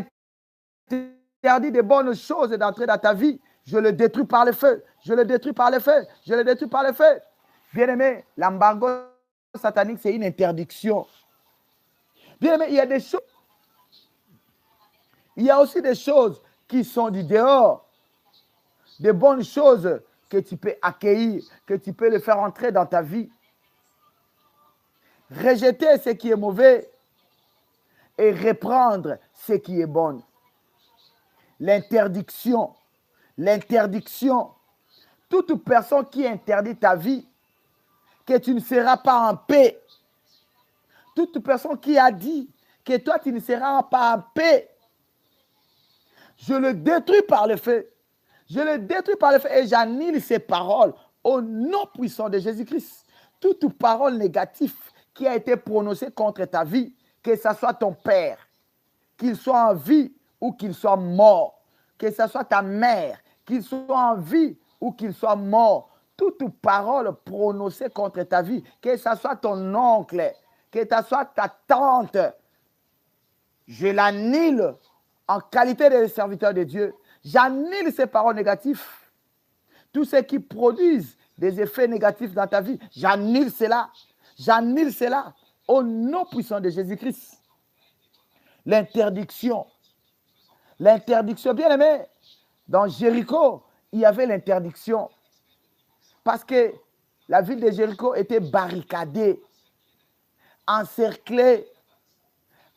interdit de bonnes choses d'entrer dans ta vie, je le détruis par le feu. Je le détruis par le feu. Je le détruis par le feu. Bien-aimé, l'embargo satanique, c'est une interdiction. Bien-aimé, il y a des choses. Il y a aussi des choses qui sont du dehors. Des bonnes choses que tu peux accueillir, que tu peux le faire entrer dans ta vie. Rejeter ce qui est mauvais et reprendre ce qui est bon. L'interdiction. L'interdiction. Toute personne qui interdit ta vie, que tu ne seras pas en paix. Toute personne qui a dit que toi, tu ne seras pas en paix. Je le détruis par le feu. Je le détruis par le feu et j'annule ces paroles au nom puissant de Jésus-Christ. Toute parole négative qui a été prononcée contre ta vie, que ce soit ton père, qu'il soit en vie ou qu'il soit mort, que ce soit ta mère, qu'il soit en vie ou qu'il soit mort, toute parole prononcée contre ta vie, que ce soit ton oncle, que ce soit ta tante, je l'annule en qualité de serviteur de Dieu. J'annule ces paroles négatives. Tous ceux qui produisent des effets négatifs dans ta vie, j'annule cela. J'annule cela au nom puissant de Jésus-Christ. L'interdiction. L'interdiction, bien aimé, dans Jéricho, il y avait l'interdiction. Parce que la ville de Jéricho était barricadée, encerclée.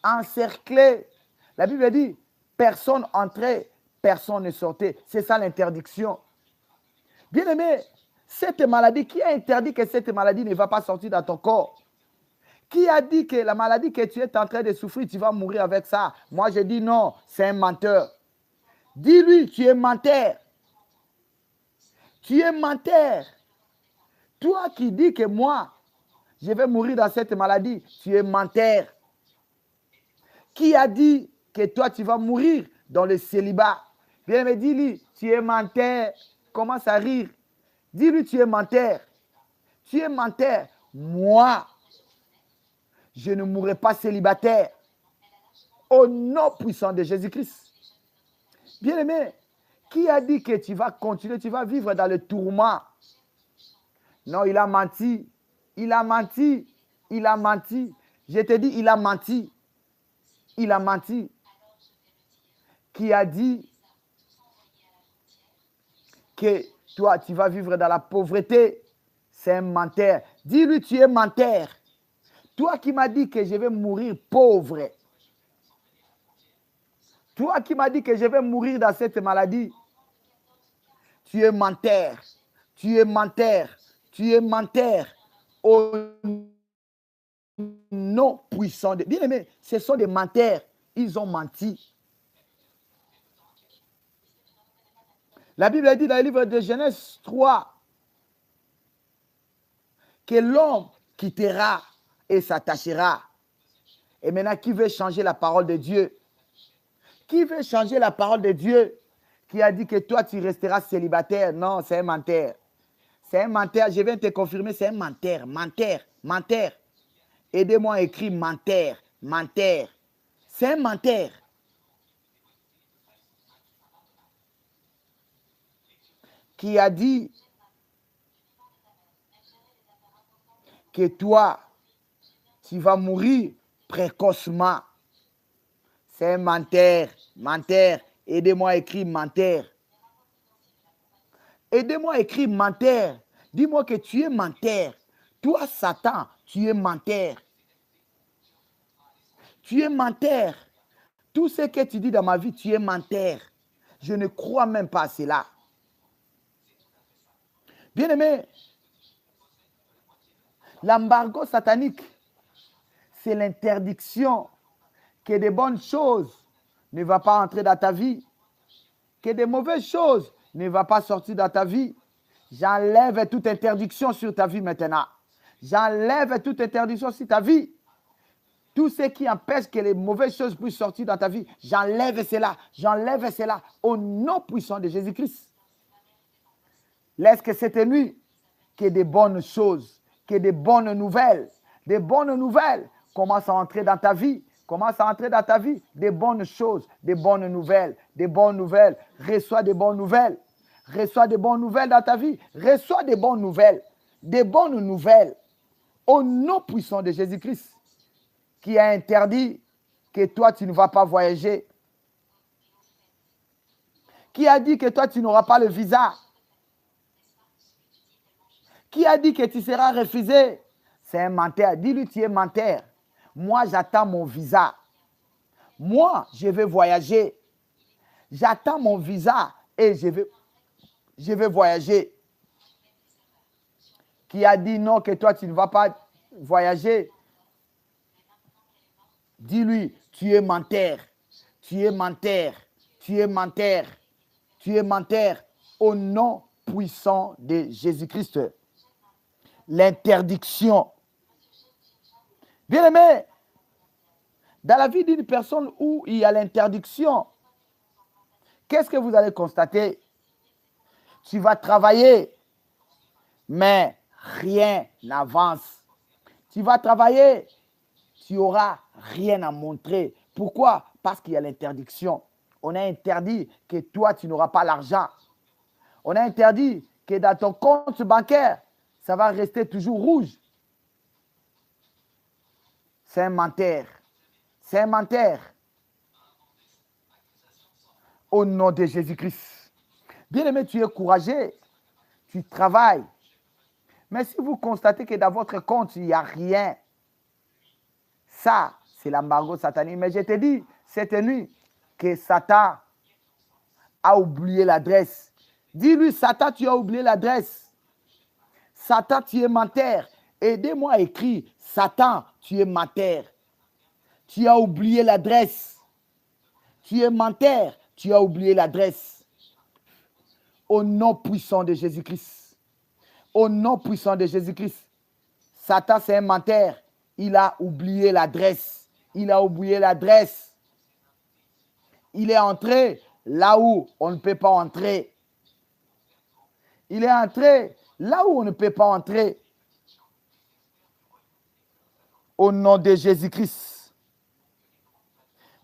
Encerclée. La Bible dit, personne entrait, personne ne sortait. C'est ça l'interdiction. Bien aimé, cette maladie, qui a interdit que cette maladie ne va pas sortir dans ton corps? Qui a dit que la maladie que tu es en train de souffrir, tu vas mourir avec ça? Moi, je dis non, c'est un menteur. Dis-lui, tu es menteur. Tu es menteur. Toi qui dis que moi, je vais mourir dans cette maladie, tu es menteur. Qui a dit que toi, tu vas mourir dans le célibat? Bien, mais dis-lui, tu es menteur. Commence à rire. Dis-lui, tu es menteur. Tu es menteur. Moi, je ne mourrai pas célibataire. Au nom puissant de Jésus-Christ. Bien-aimé, qui a dit que tu vas continuer, tu vas vivre dans le tourment? Non, il a menti. Il a menti. Il a menti. Je te dis, il a menti. Il a menti. Qui a dit que toi, tu vas vivre dans la pauvreté? C'est un menteur. Dis-lui, tu es menteur. Toi qui m'as dit que je vais mourir pauvre. Toi qui m'as dit que je vais mourir dans cette maladie. Tu es menteur. Tu es menteur. Tu es menteur. Au nom puissant de... Bien aimé, ce sont des menteurs. Ils ont menti. La Bible dit dans le livre de Genèse 3 que l'homme quittera et s'attachera. Et maintenant, qui veut changer la parole de Dieu? Qui veut changer la parole de Dieu? Qui a dit que toi, tu resteras célibataire? Non, c'est un menteur. C'est un menteur. Je viens te confirmer, c'est un menteur. Menteur. Menteur. Aidez-moi à écrire menteur. Menteur. C'est un menteur. Qui a dit que toi, tu vas mourir précocement. C'est un menteur. Menteur. Aidez-moi à écrire menteur. Aidez-moi à écrire menteur. Dis-moi que tu es menteur. Toi, Satan, tu es menteur. Tu es menteur. Tout ce que tu dis dans ma vie, tu es menteur. Je ne crois même pas à cela. Bien-aimé, l'embargo satanique, c'est l'interdiction que de bonnes choses ne vont pas entrer dans ta vie, que de mauvaises choses ne vont pas sortir dans ta vie. J'enlève toute interdiction sur ta vie maintenant. J'enlève toute interdiction sur ta vie. Tout ce qui empêche que les mauvaises choses puissent sortir dans ta vie, j'enlève cela. J'enlève cela au nom puissant de Jésus-Christ. Laisse que cette nuit, que des bonnes choses, que des bonnes nouvelles commencent à entrer dans ta vie. Commence à entrer dans ta vie des bonnes choses, des bonnes nouvelles, des bonnes nouvelles. Reçois des bonnes nouvelles. Reçois des bonnes nouvelles dans ta vie. Reçois des bonnes nouvelles. Des bonnes nouvelles. Au nom puissant de Jésus-Christ, qui a interdit que toi, tu ne vas pas voyager. Qui a dit que toi, tu n'auras pas le visa. Qui a dit que tu seras refusé? C'est un menteur. Dis-lui, tu es menteur. Moi, j'attends mon visa. Moi, je vais voyager. J'attends mon visa et je vais voyager. Qui a dit non, que toi, tu ne vas pas voyager? Dis-lui, tu es menteur. Tu es menteur. Tu es menteur. Tu es menteur au nom puissant de Jésus-Christ. L'interdiction. Bien-aimé, dans la vie d'une personne où il y a l'interdiction, qu'est-ce que vous allez constater? Tu vas travailler, mais rien n'avance. Tu vas travailler, tu n'auras rien à montrer. Pourquoi? Parce qu'il y a l'interdiction. On a interdit que toi, tu n'auras pas l'argent. On a interdit que dans ton compte bancaire, ça va rester toujours rouge. C'est un menteur. C'est un menteur. Au nom de Jésus-Christ. Bien-aimé, tu es courageux. Tu travailles. Mais si vous constatez que dans votre compte, il n'y a rien, ça, c'est l'embargo satanique. Mais je te dis, cette nuit, que Satan a oublié l'adresse. Dis-lui, Satan, tu as oublié l'adresse. Satan, tu es menteur. Aidez-moi à écrire, Satan, tu es menteur. Tu as oublié l'adresse. Tu es menteur, tu as oublié l'adresse. Au nom puissant de Jésus-Christ. Au nom puissant de Jésus-Christ. Satan, c'est un menteur. Il a oublié l'adresse. Il a oublié l'adresse. Il est entré là où on ne peut pas entrer. Il est entré là où on ne peut pas entrer. Au nom de Jésus-Christ.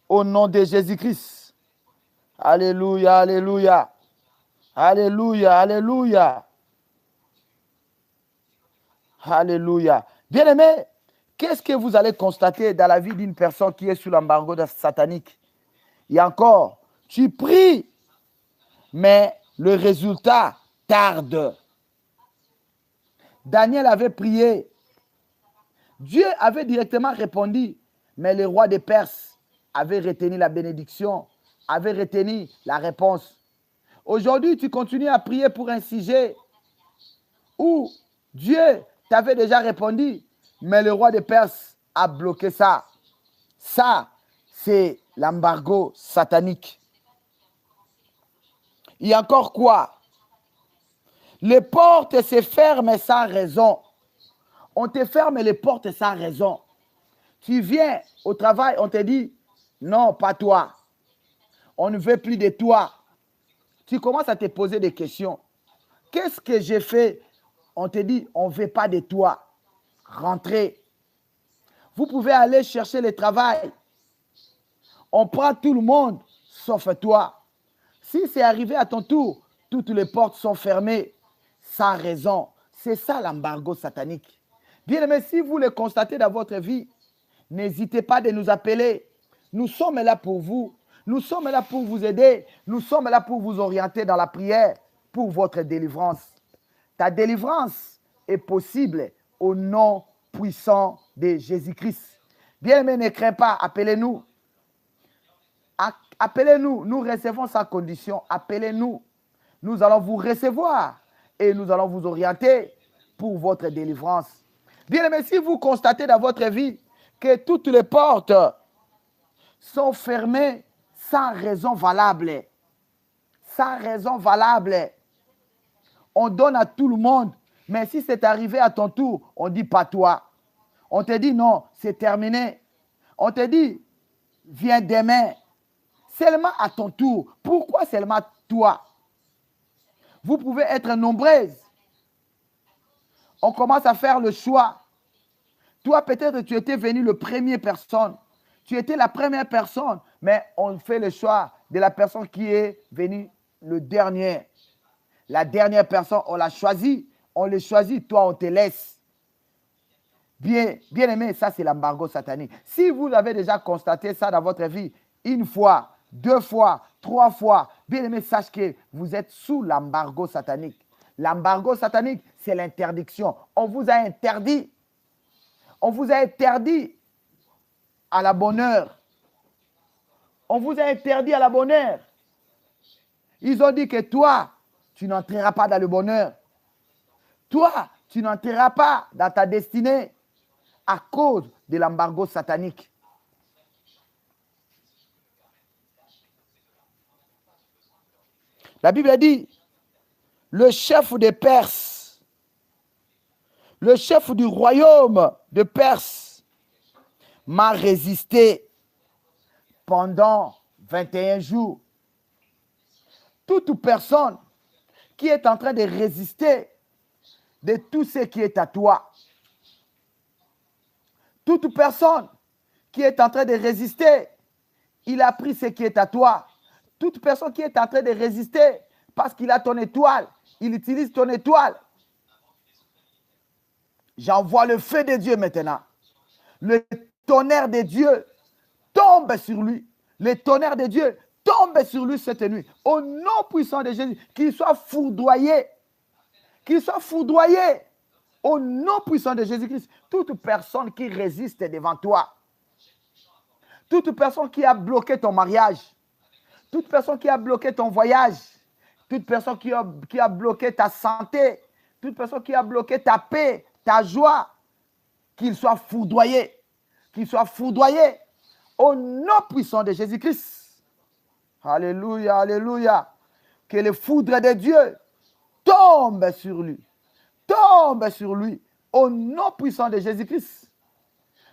Au nom de Jésus-Christ. Alléluia, alléluia. Alléluia, alléluia. Alléluia. Bien-aimé, qu'est-ce que vous allez constater dans la vie d'une personne qui est sous l'embargo satanique? Il y a encore, tu pries, mais le résultat tarde. Daniel avait prié. Dieu avait directement répondu, mais le roi des Perses avait retenu la bénédiction, avait retenu la réponse. Aujourd'hui, tu continues à prier pour un sujet où Dieu t'avait déjà répondu, mais le roi des Perses a bloqué ça. Ça, c'est l'embargo satanique. Il y a encore quoi? Les portes se ferment sans raison. On te ferme les portes sans raison. Tu viens au travail, on te dit, non, pas toi. On ne veut plus de toi. Tu commences à te poser des questions. Qu'est-ce que j'ai fait? On te dit, on ne veut pas de toi. Rentrez. Vous pouvez aller chercher le travail. On prend tout le monde, sauf toi. Si c'est arrivé à ton tour, toutes les portes sont fermées, sans raison. C'est ça l'embargo satanique. Bien aimé, si vous le constatez dans votre vie, n'hésitez pas de nous appeler. Nous sommes là pour vous. Nous sommes là pour vous aider. Nous sommes là pour vous orienter dans la prière pour votre délivrance. Ta délivrance est possible au nom puissant de Jésus-Christ. Bien aimé, ne crains pas, appelez-nous. Appelez-nous, nous recevons sa condition. Appelez-nous. Nous allons vous recevoir et nous allons vous orienter pour votre délivrance. Bien aimé, si vous constatez dans votre vie que toutes les portes sont fermées sans raison valable, sans raison valable, on donne à tout le monde, mais si c'est arrivé à ton tour, on ne dit pas toi. On te dit non, c'est terminé. On te dit, viens demain. Seulement à ton tour. Pourquoi seulement toi? Vous pouvez être nombreuses. On commence à faire le choix. Toi, peut-être tu étais venu le premier personne. Tu étais la première personne, mais on fait le choix de la personne qui est venue le dernier. La dernière personne, on l'a choisie. On le choisit, toi, on te laisse. Bien aimé, ça c'est l'embargo satanique. Si vous avez déjà constaté ça dans votre vie, une fois, 2 fois, 3 fois, bien aimé, sache que vous êtes sous l'embargo satanique. L'embargo satanique, c'est l'interdiction. On vous a interdit. On vous a interdit à la bonne heure. On vous a interdit à la bonne heure. Ils ont dit que toi, tu n'entreras pas dans le bonheur. Toi, tu n'entreras pas dans ta destinée à cause de l'embargo satanique. La Bible a dit, le chef des Perses, le chef du royaume de Perse m'a résisté pendant 21 jours. Toute personne qui est en train de résister de tout ce qui est à toi, toute personne qui est en train de résister, il a pris ce qui est à toi. Toute personne qui est en train de résister parce qu'il a ton étoile, il utilise ton étoile. J'envoie le feu de Dieu maintenant. Le tonnerre de Dieu tombe sur lui. Le tonnerre de Dieu tombe sur lui cette nuit. Au nom puissant de Jésus, qu'il soit foudroyé. Qu'il soit foudroyé. Au nom puissant de Jésus-Christ, toute personne qui résiste devant toi, toute personne qui a bloqué ton mariage, toute personne qui a bloqué ton voyage, toute personne qui a bloqué ta santé, toute personne qui a bloqué ta paix, ta joie, qu'il soit foudroyé. Qu'il soit foudroyé au nom puissant de Jésus-Christ. Alléluia, alléluia. Que le foudre de Dieu tombe sur lui. Tombe sur lui au nom puissant de Jésus-Christ.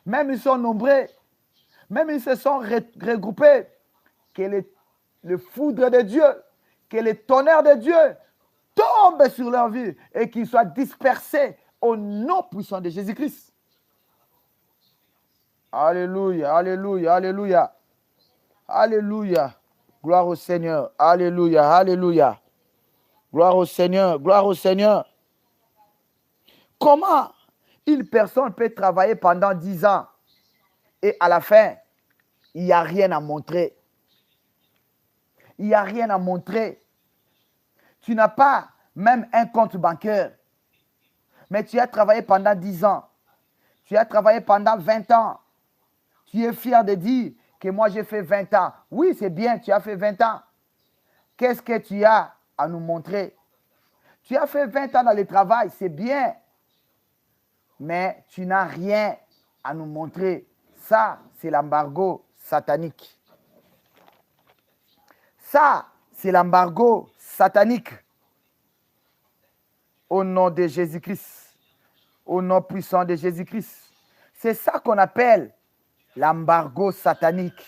Même ils sont nombreux, même ils se sont regroupés, que le foudre de Dieu, que le tonnerre de Dieu tombe sur leur vie et qu'ils soient dispersés au nom puissant de Jésus-Christ. Alléluia, alléluia, alléluia. Alléluia. Gloire au Seigneur. Alléluia, alléluia. Gloire au Seigneur, gloire au Seigneur. Comment une personne peut travailler pendant 10 ans et à la fin, il n'y a rien à montrer? Il n'y a rien à montrer. Tu n'as pas même un compte bancaire. Mais tu as travaillé pendant 10 ans. Tu as travaillé pendant 20 ans. Tu es fier de dire que moi j'ai fait 20 ans. Oui, c'est bien, tu as fait 20 ans. Qu'est-ce que tu as à nous montrer? Tu as fait 20 ans dans le travail, c'est bien. Mais tu n'as rien à nous montrer. Ça, c'est l'embargo satanique. Ça, c'est l'embargo satanique. Au nom de Jésus-Christ. Au nom puissant de Jésus-Christ. C'est ça qu'on appelle l'embargo satanique.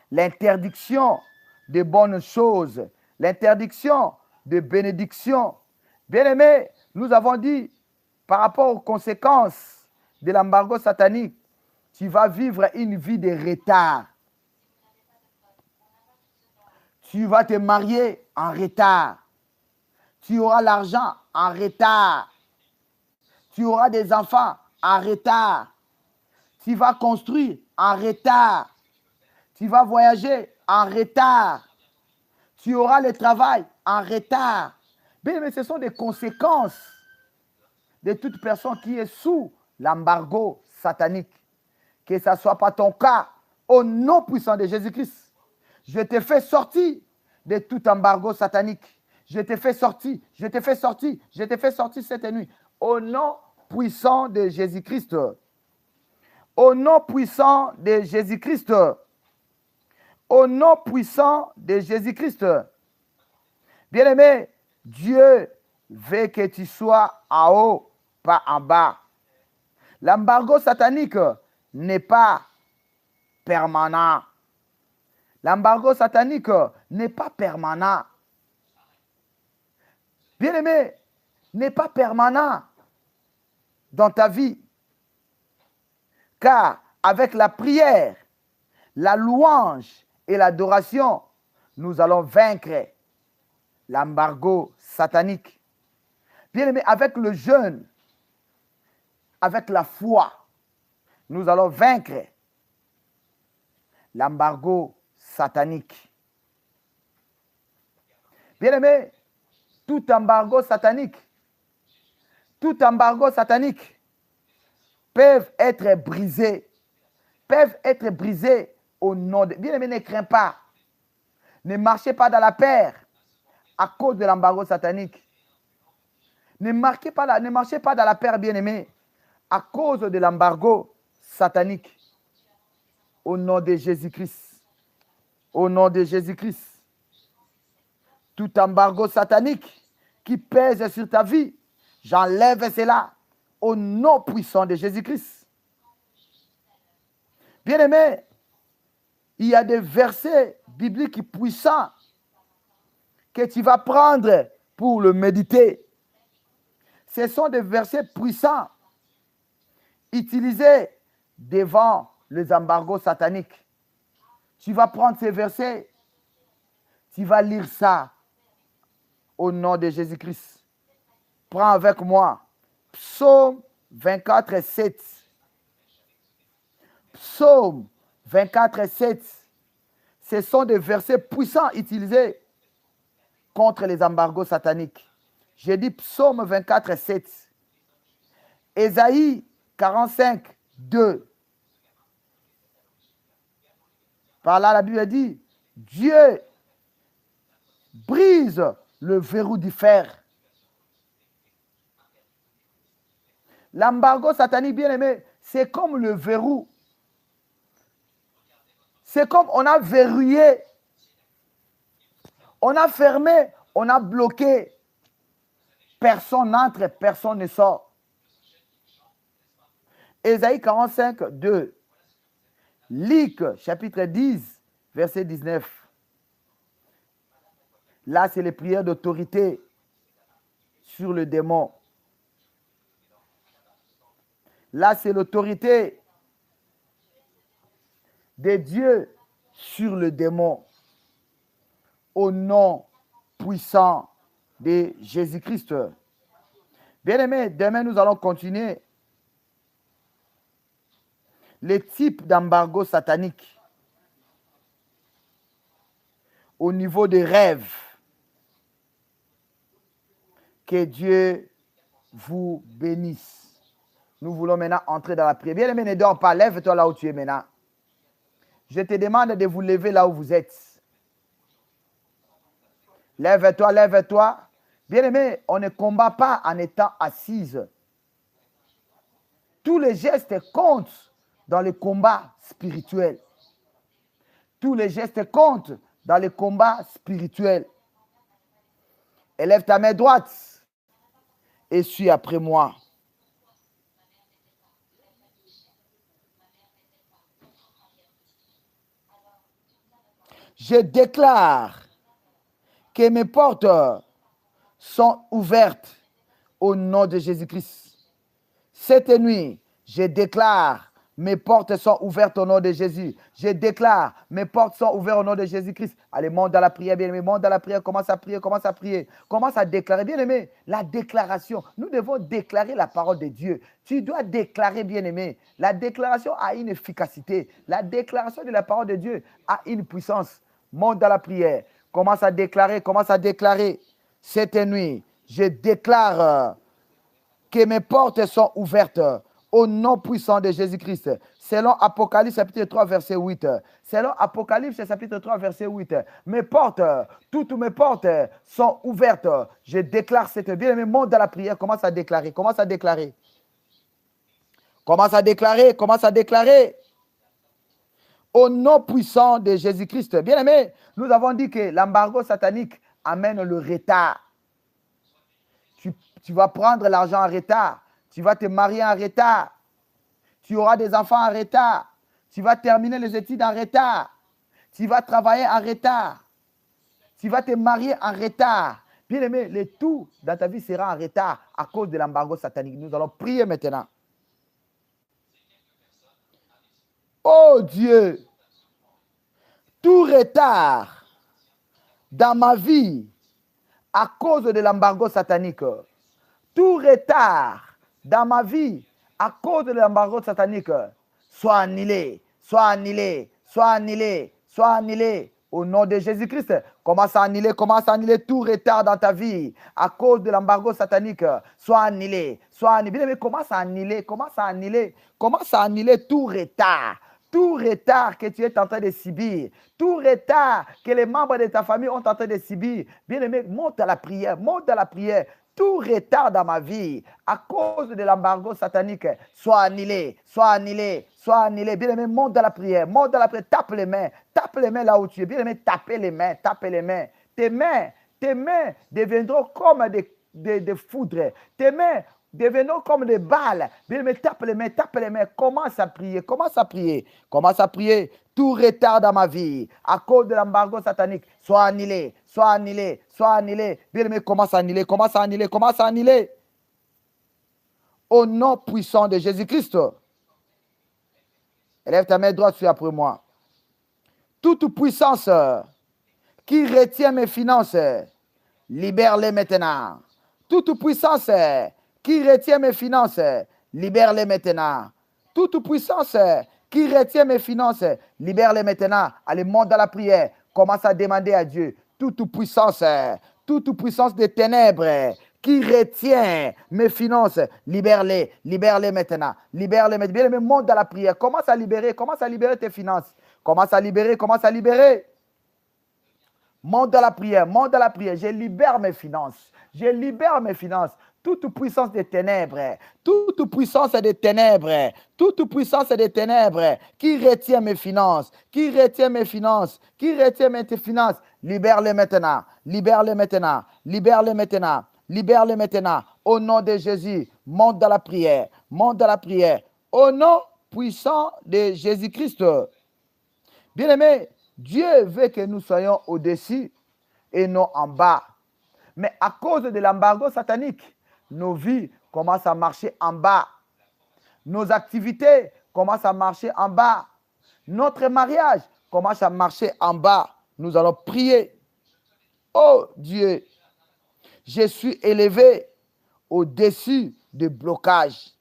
L'interdiction de bonnes choses. L'interdiction de bénédiction. Bien-aimés, nous avons dit, par rapport aux conséquences de l'embargo satanique, tu vas vivre une vie de retard. Tu vas te marier en retard. Tu auras l'argent en retard. Tu auras des enfants en retard. Tu vas construire en retard. Tu vas voyager en retard. Tu auras le travail en retard. Bien, mais ce sont des conséquences de toute personne qui est sous l'embargo satanique. Que ce ne soit pas ton cas, au nom puissant de Jésus-Christ. Je te fais sortir de tout embargo satanique. Je te fais sortir, je te fais sortir, je te fais sortir cette nuit. Au nom puissant de Jésus-Christ. Au nom puissant de Jésus-Christ. Au nom puissant de Jésus-Christ. Bien-aimé, Dieu veut que tu sois en haut, pas en bas. L'embargo satanique n'est pas permanent. L'embargo satanique n'est pas permanent. Bien-aimé, n'est pas permanent dans ta vie. Car avec la prière, la louange et l'adoration, nous allons vaincre l'embargo satanique. Bien-aimé, avec le jeûne, avec la foi, nous allons vaincre l'embargo satanique. Bien-aimé, tout embargo satanique peuvent être brisés au nom de... Bien-aimé, ne crains pas. Ne marchez pas dans la paire à cause de l'embargo satanique. Ne marchez pas dans la paire, bien-aimé, à cause de l'embargo satanique. Au nom de Jésus-Christ. Au nom de Jésus-Christ. Tout embargo satanique qui pèse sur ta vie, j'enlève cela au nom puissant de Jésus-Christ. Bien-aimé, il y a des versets bibliques puissants que tu vas prendre pour le méditer. Ce sont des versets puissants utilisés devant les embargos sataniques. Tu vas prendre ces versets, tu vas lire ça au nom de Jésus-Christ. Prends avec moi Psaume 24, 7. Psaume 24, 7. Ce sont des versets puissants utilisés contre les embargos sataniques. J'ai dit Psaume 24, 7. Ésaïe 45, 2. Par là, la Bible dit, Dieu brise le verrou du fer. L'embargo satanique, bien aimé, c'est comme le verrou. C'est comme on a verrouillé, on a fermé, on a bloqué. Personne n'entre, personne ne sort. Ésaïe 45, 2. Luc, chapitre 10, verset 19. Là, c'est les prières d'autorité sur le démon. Là, c'est l'autorité de Dieu sur le démon. Au nom puissant de Jésus-Christ. Bien-aimés, demain, nous allons continuer les types d'embargo satanique au niveau des rêves. Que Dieu vous bénisse. Nous voulons maintenant entrer dans la prière. Bien-aimé, ne dors pas. Lève-toi là où tu es maintenant. Je te demande de vous lever là où vous êtes. Lève-toi, lève-toi. Bien-aimé, on ne combat pas en étant assise. Tous les gestes comptent dans le combat spirituel. Tous les gestes comptent dans le combat spirituel. Élève ta main droite et suis après moi. Je déclare que mes portes sont ouvertes au nom de Jésus-Christ. Cette nuit, je déclare mes portes sont ouvertes au nom de Jésus. Je déclare mes portes sont ouvertes au nom de Jésus-Christ. Allez, monte dans la prière, bien-aimé, monte dans la prière, commence à prier, commence à prier. Commence à déclarer, bien-aimé, la déclaration. Nous devons déclarer la parole de Dieu. Tu dois déclarer, bien-aimé. La déclaration a une efficacité. La déclaration de la parole de Dieu a une puissance. Monte dans la prière. Commence à déclarer, commence à déclarer. Cette nuit, je déclare que mes portes sont ouvertes au nom puissant de Jésus-Christ. Selon Apocalypse chapitre 3 verset 8. Selon Apocalypse chapitre 3 verset 8. Mes portes, toutes mes portes sont ouvertes. Je déclare cette bien-aimé, monte dans la prière, commence à déclarer, commence à déclarer. Commence à déclarer, commence à déclarer. Au nom puissant de Jésus-Christ. Bien-aimé, nous avons dit que l'embargo satanique amène le retard. Tu vas prendre l'argent en retard. Tu vas te marier en retard. Tu auras des enfants en retard. Tu vas terminer les études en retard. Tu vas travailler en retard. Tu vas te marier en retard. Bien aimé, le tout dans ta vie sera en retard à cause de l'embargo satanique. Nous allons prier maintenant. Oh Dieu, tout retard dans ma vie à cause de l'embargo satanique, tout retard dans ma vie à cause de l'embargo satanique, soit annulé, soit annulé, soit annulé, soit annulé. Au nom de Jésus-Christ, commence à annuler tout retard dans ta vie à cause de l'embargo satanique. Soit annulé, soit annulé. Bien aimé, commence à annuler tout retard. Tout retard que tu es en train de subir, tout retard que les membres de ta famille ont en train de subir. Bien aimé, monte à la prière, monte à la prière. Tout retard dans ma vie à cause de l'embargo satanique soit annulé, soit annulé, soit annulé. Bien aimé, monte dans la prière, tape les mains là où tu es. Bien aimé, tapez les mains, tapez les mains. Tes mains Tes mains deviendront comme des foudres. Tes mains deviendront comme des balles. Bien-aimé, tape les mains. Commence à prier. Commence à prier. Tout retard dans ma vie, à cause de l'embargo satanique, soit annulé. Bien-aimé, commence à annuler. Au nom puissant de Jésus-Christ. Élève ta main droite, suis après moi. Toute puissance qui retient mes finances, libère-les maintenant. Toute puissance qui retient mes finances, libère-les maintenant. Toute puissance qui retient mes finances, libère-les maintenant. Allez, monte dans la prière. Commence à demander à Dieu. Toute puissance des ténèbres qui retient mes finances, libère-les maintenant. Bien-aimé, monte dans la prière. Commence à libérer tes finances. Commence à libérer. Monte dans la prière. Je libère mes finances. Toute puissance des ténèbres, qui retient mes finances, libère-les maintenant. Au nom de Jésus, monte dans la prière. Au nom puissant de Jésus-Christ. Bien-aimé, Dieu veut que nous soyons au-dessus et non en bas. Mais à cause de l'embargo satanique, nos vies commencent à marcher en bas. Nos activités commencent à marcher en bas. Notre mariage commence à marcher en bas. Nous allons prier. Oh Dieu, je suis élevé au-dessus des blocages.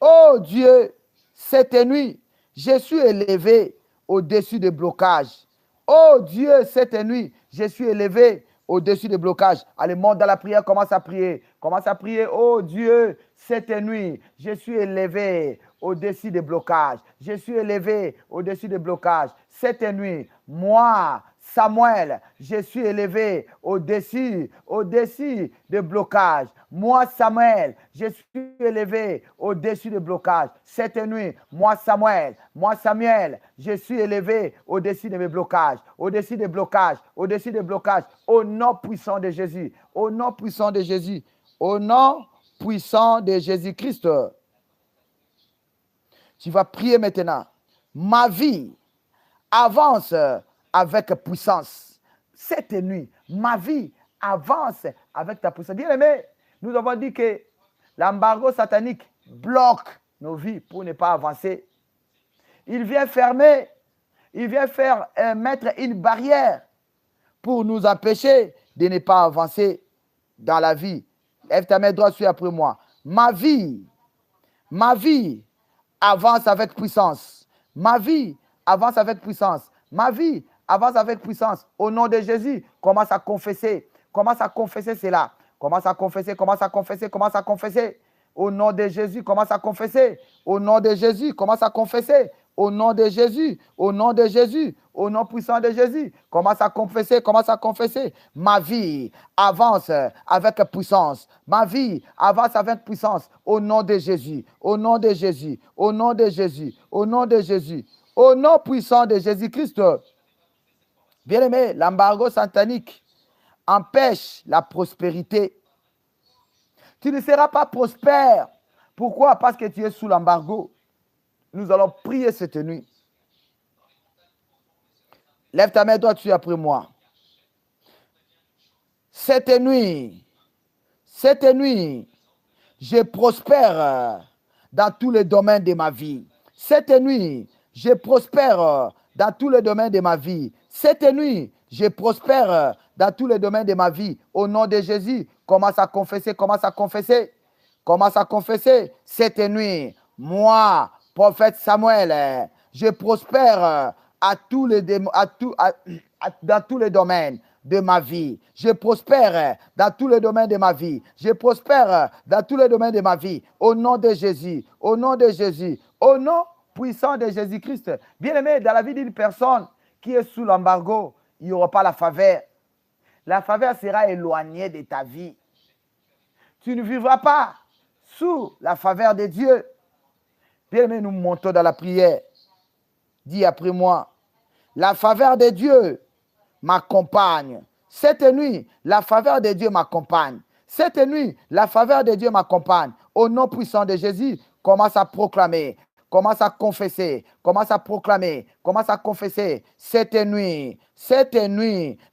Oh Dieu, cette nuit, je suis élevé au-dessus des blocages. Oh Dieu, cette nuit, je suis élevé au-dessus des blocages. Allez, monte dans la prière, commence à prier. Oh Dieu, cette nuit, je suis élevé au-dessus des blocages. Cette nuit, moi, Samuel, je suis élevé au-dessus des blocages. Moi, Samuel, je suis élevé au-dessus des blocages. Cette nuit, moi, Samuel, je suis élevé au-dessus de mes blocages. Au-dessus des blocages. Au nom puissant de Jésus. Au nom puissant de Jésus-Christ. Tu vas prier maintenant. Ma vie avance avec puissance. Cette nuit, ma vie avance avec ta puissance. Bien aimé, nous avons dit que l'embargo satanique bloque nos vies pour ne pas avancer. Il vient fermer, mettre une barrière pour nous empêcher de ne pas avancer dans la vie. Lève ta main droite, suis après moi. Ma vie avance avec puissance. Ma vie avance avec puissance. Au nom de Jésus, commence à confesser cela. Commence à confesser. Au nom de Jésus, commence à confesser. Au nom puissant de Jésus, commence à confesser. Ma vie avance avec puissance. Au nom de Jésus. Au nom puissant de Jésus-Christ. Bien-aimé, l'embargo satanique empêche la prospérité. Tu ne seras pas prospère. Pourquoi? Parce que tu es sous l'embargo. Nous allons prier cette nuit. Lève ta main droite, tu es après moi. Cette nuit, je prospère dans tous les domaines de ma vie. Cette nuit, je prospère dans tous les domaines de ma vie. Cette nuit, je prospère dans tous les domaines de ma vie. Au nom de Jésus, commence à confesser. Cette nuit, moi, prophète Samuel, je prospère dans tous les domaines de ma vie. Je prospère dans tous les domaines de ma vie. Au nom de Jésus. Au nom puissant de Jésus-Christ. Bien-aimé, dans la vie d'une personne qui est sous l'embargo, il n'y aura pas la faveur. La faveur sera éloignée de ta vie. Tu ne vivras pas sous la faveur de Dieu. Bien-aimé, nous montons dans la prière. Dis après moi, la faveur de Dieu m'accompagne Cette nuit, la faveur de Dieu m'accompagne. Cette nuit, la faveur de Dieu m'accompagne. Au nom puissant de Jésus, commence à proclamer. Commence à confesser, commence à proclamer, commence à confesser. Cette nuit,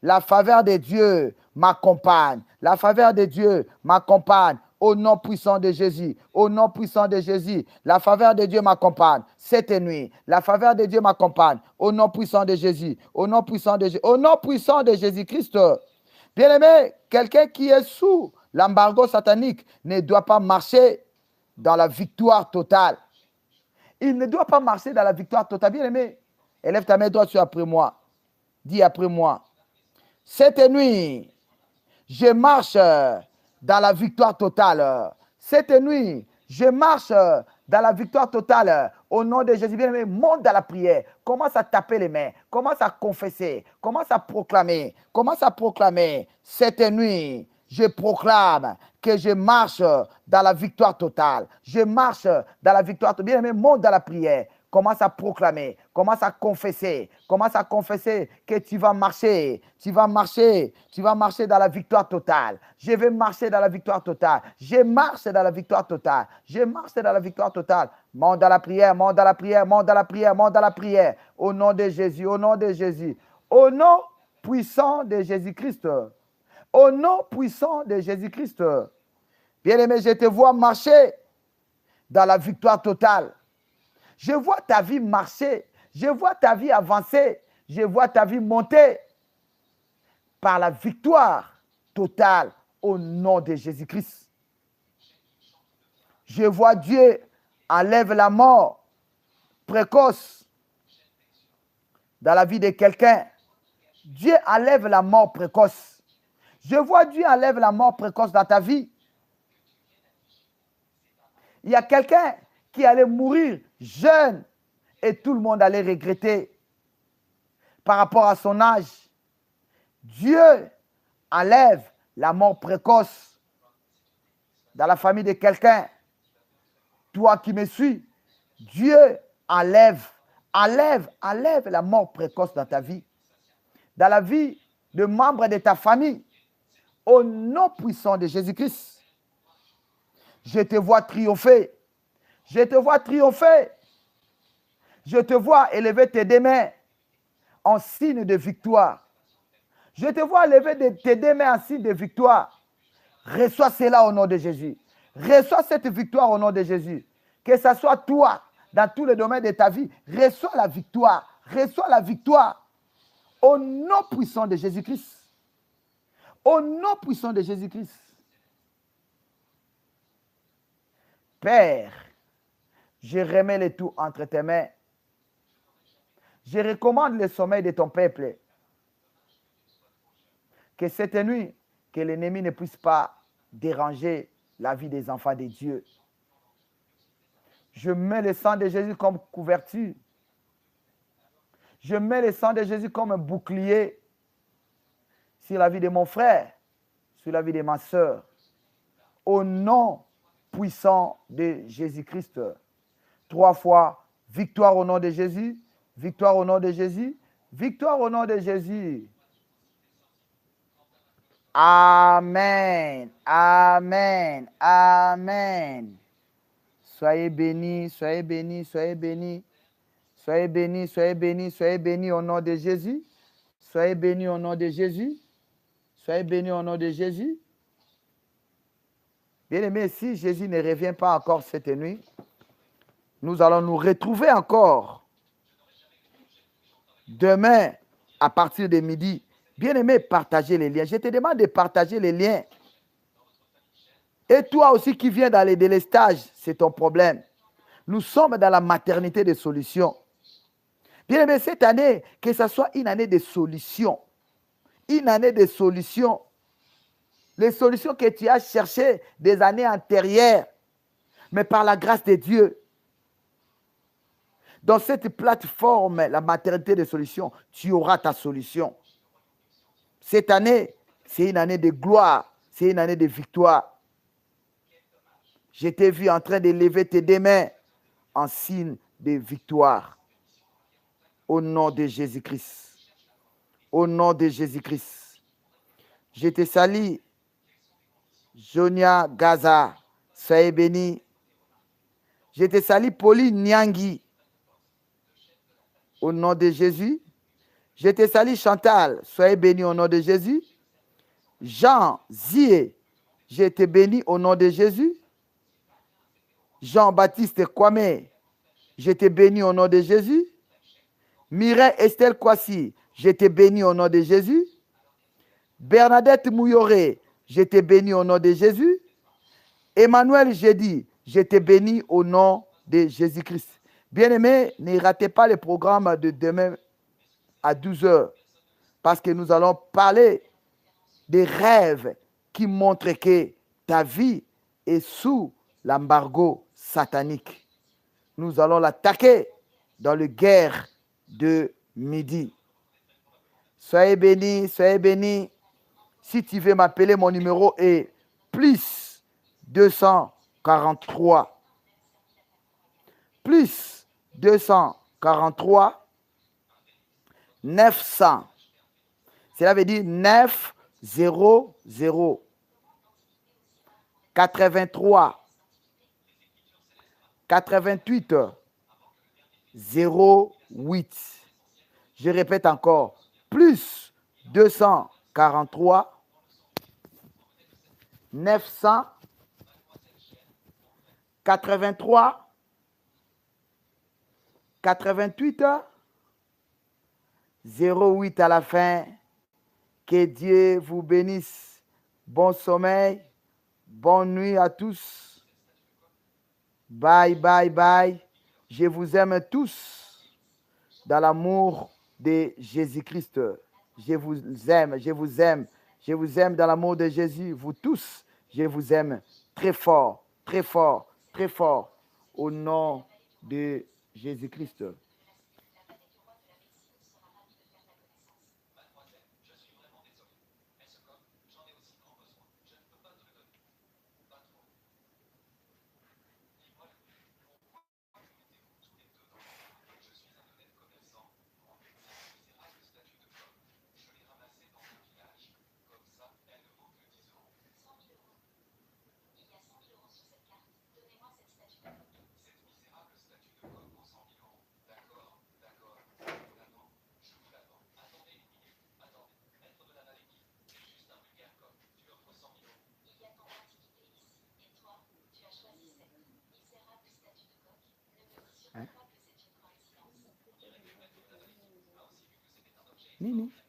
la faveur de Dieu m'accompagne. La faveur de Dieu m'accompagne. Au nom puissant de Jésus, au nom puissant de Jésus, la faveur de Dieu m'accompagne. Cette nuit, la faveur de Dieu m'accompagne. Au nom puissant de Jésus, au nom puissant de Jésus, au nom puissant de Jésus-Christ. Bien-aimé, quelqu'un qui est sous l'embargo satanique ne doit pas marcher dans la victoire totale. Il ne doit pas marcher dans la victoire totale. Bien-aimé, élève ta main droite après moi. Dis après moi. Cette nuit, je marche dans la victoire totale. Cette nuit, je marche dans la victoire totale. Au nom de Jésus, bien-aimé, monte dans la prière. Commence à taper les mains. Commence à confesser. Commence à proclamer. Commence à proclamer. Cette nuit, je proclame que je marche dans la victoire totale. Je marche dans la victoire totale. Bien-aimé, monte dans la prière. Commence à proclamer, commence à confesser que tu vas marcher dans la victoire totale. Je vais marcher dans la victoire totale. Je marche dans la victoire totale. Je marche dans la victoire totale. Monte dans la prière, monte dans la prière, monte dans la prière, monte dans la prière. Au nom de Jésus, au nom de Jésus. Au nom puissant de Jésus-Christ. Au nom puissant de Jésus-Christ. Bien-aimé, je te vois marcher dans la victoire totale. Je vois ta vie marcher. Je vois ta vie avancer. Je vois ta vie monter par la victoire totale au nom de Jésus-Christ. Je vois Dieu enlève la mort précoce dans la vie de quelqu'un. Dieu enlève la mort précoce. Je vois Dieu enlève la mort précoce dans ta vie. Il y a quelqu'un qui allait mourir jeune et tout le monde allait regretter par rapport à son âge. Dieu enlève la mort précoce dans la famille de quelqu'un. Toi qui me suis, Dieu enlève la mort précoce dans ta vie, dans la vie de membres de ta famille, au nom puissant de Jésus-Christ. Je te vois triompher. Je te vois triompher. Je te vois élever tes deux mains en signe de victoire. Je te vois élever tes deux mains en signe de victoire. Reçois cela au nom de Jésus. Reçois cette victoire au nom de Jésus. Que ce soit toi, dans tous les domaines de ta vie, reçois la victoire. Reçois la victoire au nom puissant de Jésus-Christ. Au nom puissant de Jésus-Christ. Père, je remets le tout entre tes mains. Je recommande le sommeil de ton peuple. Que cette nuit, que l'ennemi ne puisse pas déranger la vie des enfants de Dieu. Je mets le sang de Jésus comme couverture. Je mets le sang de Jésus comme un bouclier sur la vie de mon frère, sur la vie de ma soeur. Au nom puissant de Jésus-Christ. 3 fois, victoire au nom de Jésus, victoire au nom de Jésus, victoire au nom de Jésus. Amen, amen, amen. Soyez bénis, soyez bénis, soyez bénis. Soyez bénis, soyez bénis, soyez bénis au nom de Jésus. Soyez bénis au nom de Jésus. Soyez bénis au nom de Jésus. Bien-aimés, si Jésus ne revient pas encore cette nuit, nous allons nous retrouver encore demain à partir de midi. Bien-aimé, partagez les liens. Je te demande de partager les liens. Et toi aussi qui viens dans les délestages, c'est ton problème. Nous sommes dans la maternité des solutions. Bien-aimé, cette année, que ce soit une année de solutions. Une année de solutions. Les solutions que tu as cherchées des années antérieures. Mais par la grâce de Dieu. Dans cette plateforme, la maternité des solutions, tu auras ta solution. Cette année, c'est une année de gloire. C'est une année de victoire. Je t'ai vu en train de lever tes deux mains en signe de victoire. Au nom de Jésus-Christ. Au nom de Jésus-Christ. Je te salue, Jonia Gaza, soyez bénie. Je te salue, Pauline Nyangui, au nom de Jésus. Je te salue, Chantal, soyez bénie au nom de Jésus. Jean Zie, je te bénis au nom de Jésus. Jean-Baptiste Kwame, je te bénis au nom de Jésus. Mireille Estelle Kwasi, je te bénis au nom de Jésus. Bernadette Mouyoré, je te bénis au nom de Jésus. Emmanuel Jédi, je te bénis au nom de Jésus-Christ. Bien-aimés, ne ratez pas le programme de demain à 12h parce que nous allons parler des rêves qui montrent que ta vie est sous l'embargo satanique. Nous allons l'attaquer dans la guerre de midi. Soyez bénis, soyez bénis. Si tu veux m'appeler, mon numéro est plus 243. Plus 243 900. Cela veut dire 900 83 88 08. Je répète encore. Plus 243 900 83 88 08 à la fin. Que Dieu vous bénisse. Bon sommeil. Bonne nuit à tous. Bye, bye, bye. Je vous aime tous dans l'amour de Jésus-Christ. Je vous aime, je vous aime, je vous aime dans l'amour de Jésus. Vous tous, je vous aime très fort, très fort, très fort au nom de Jésus-Christ. Nini?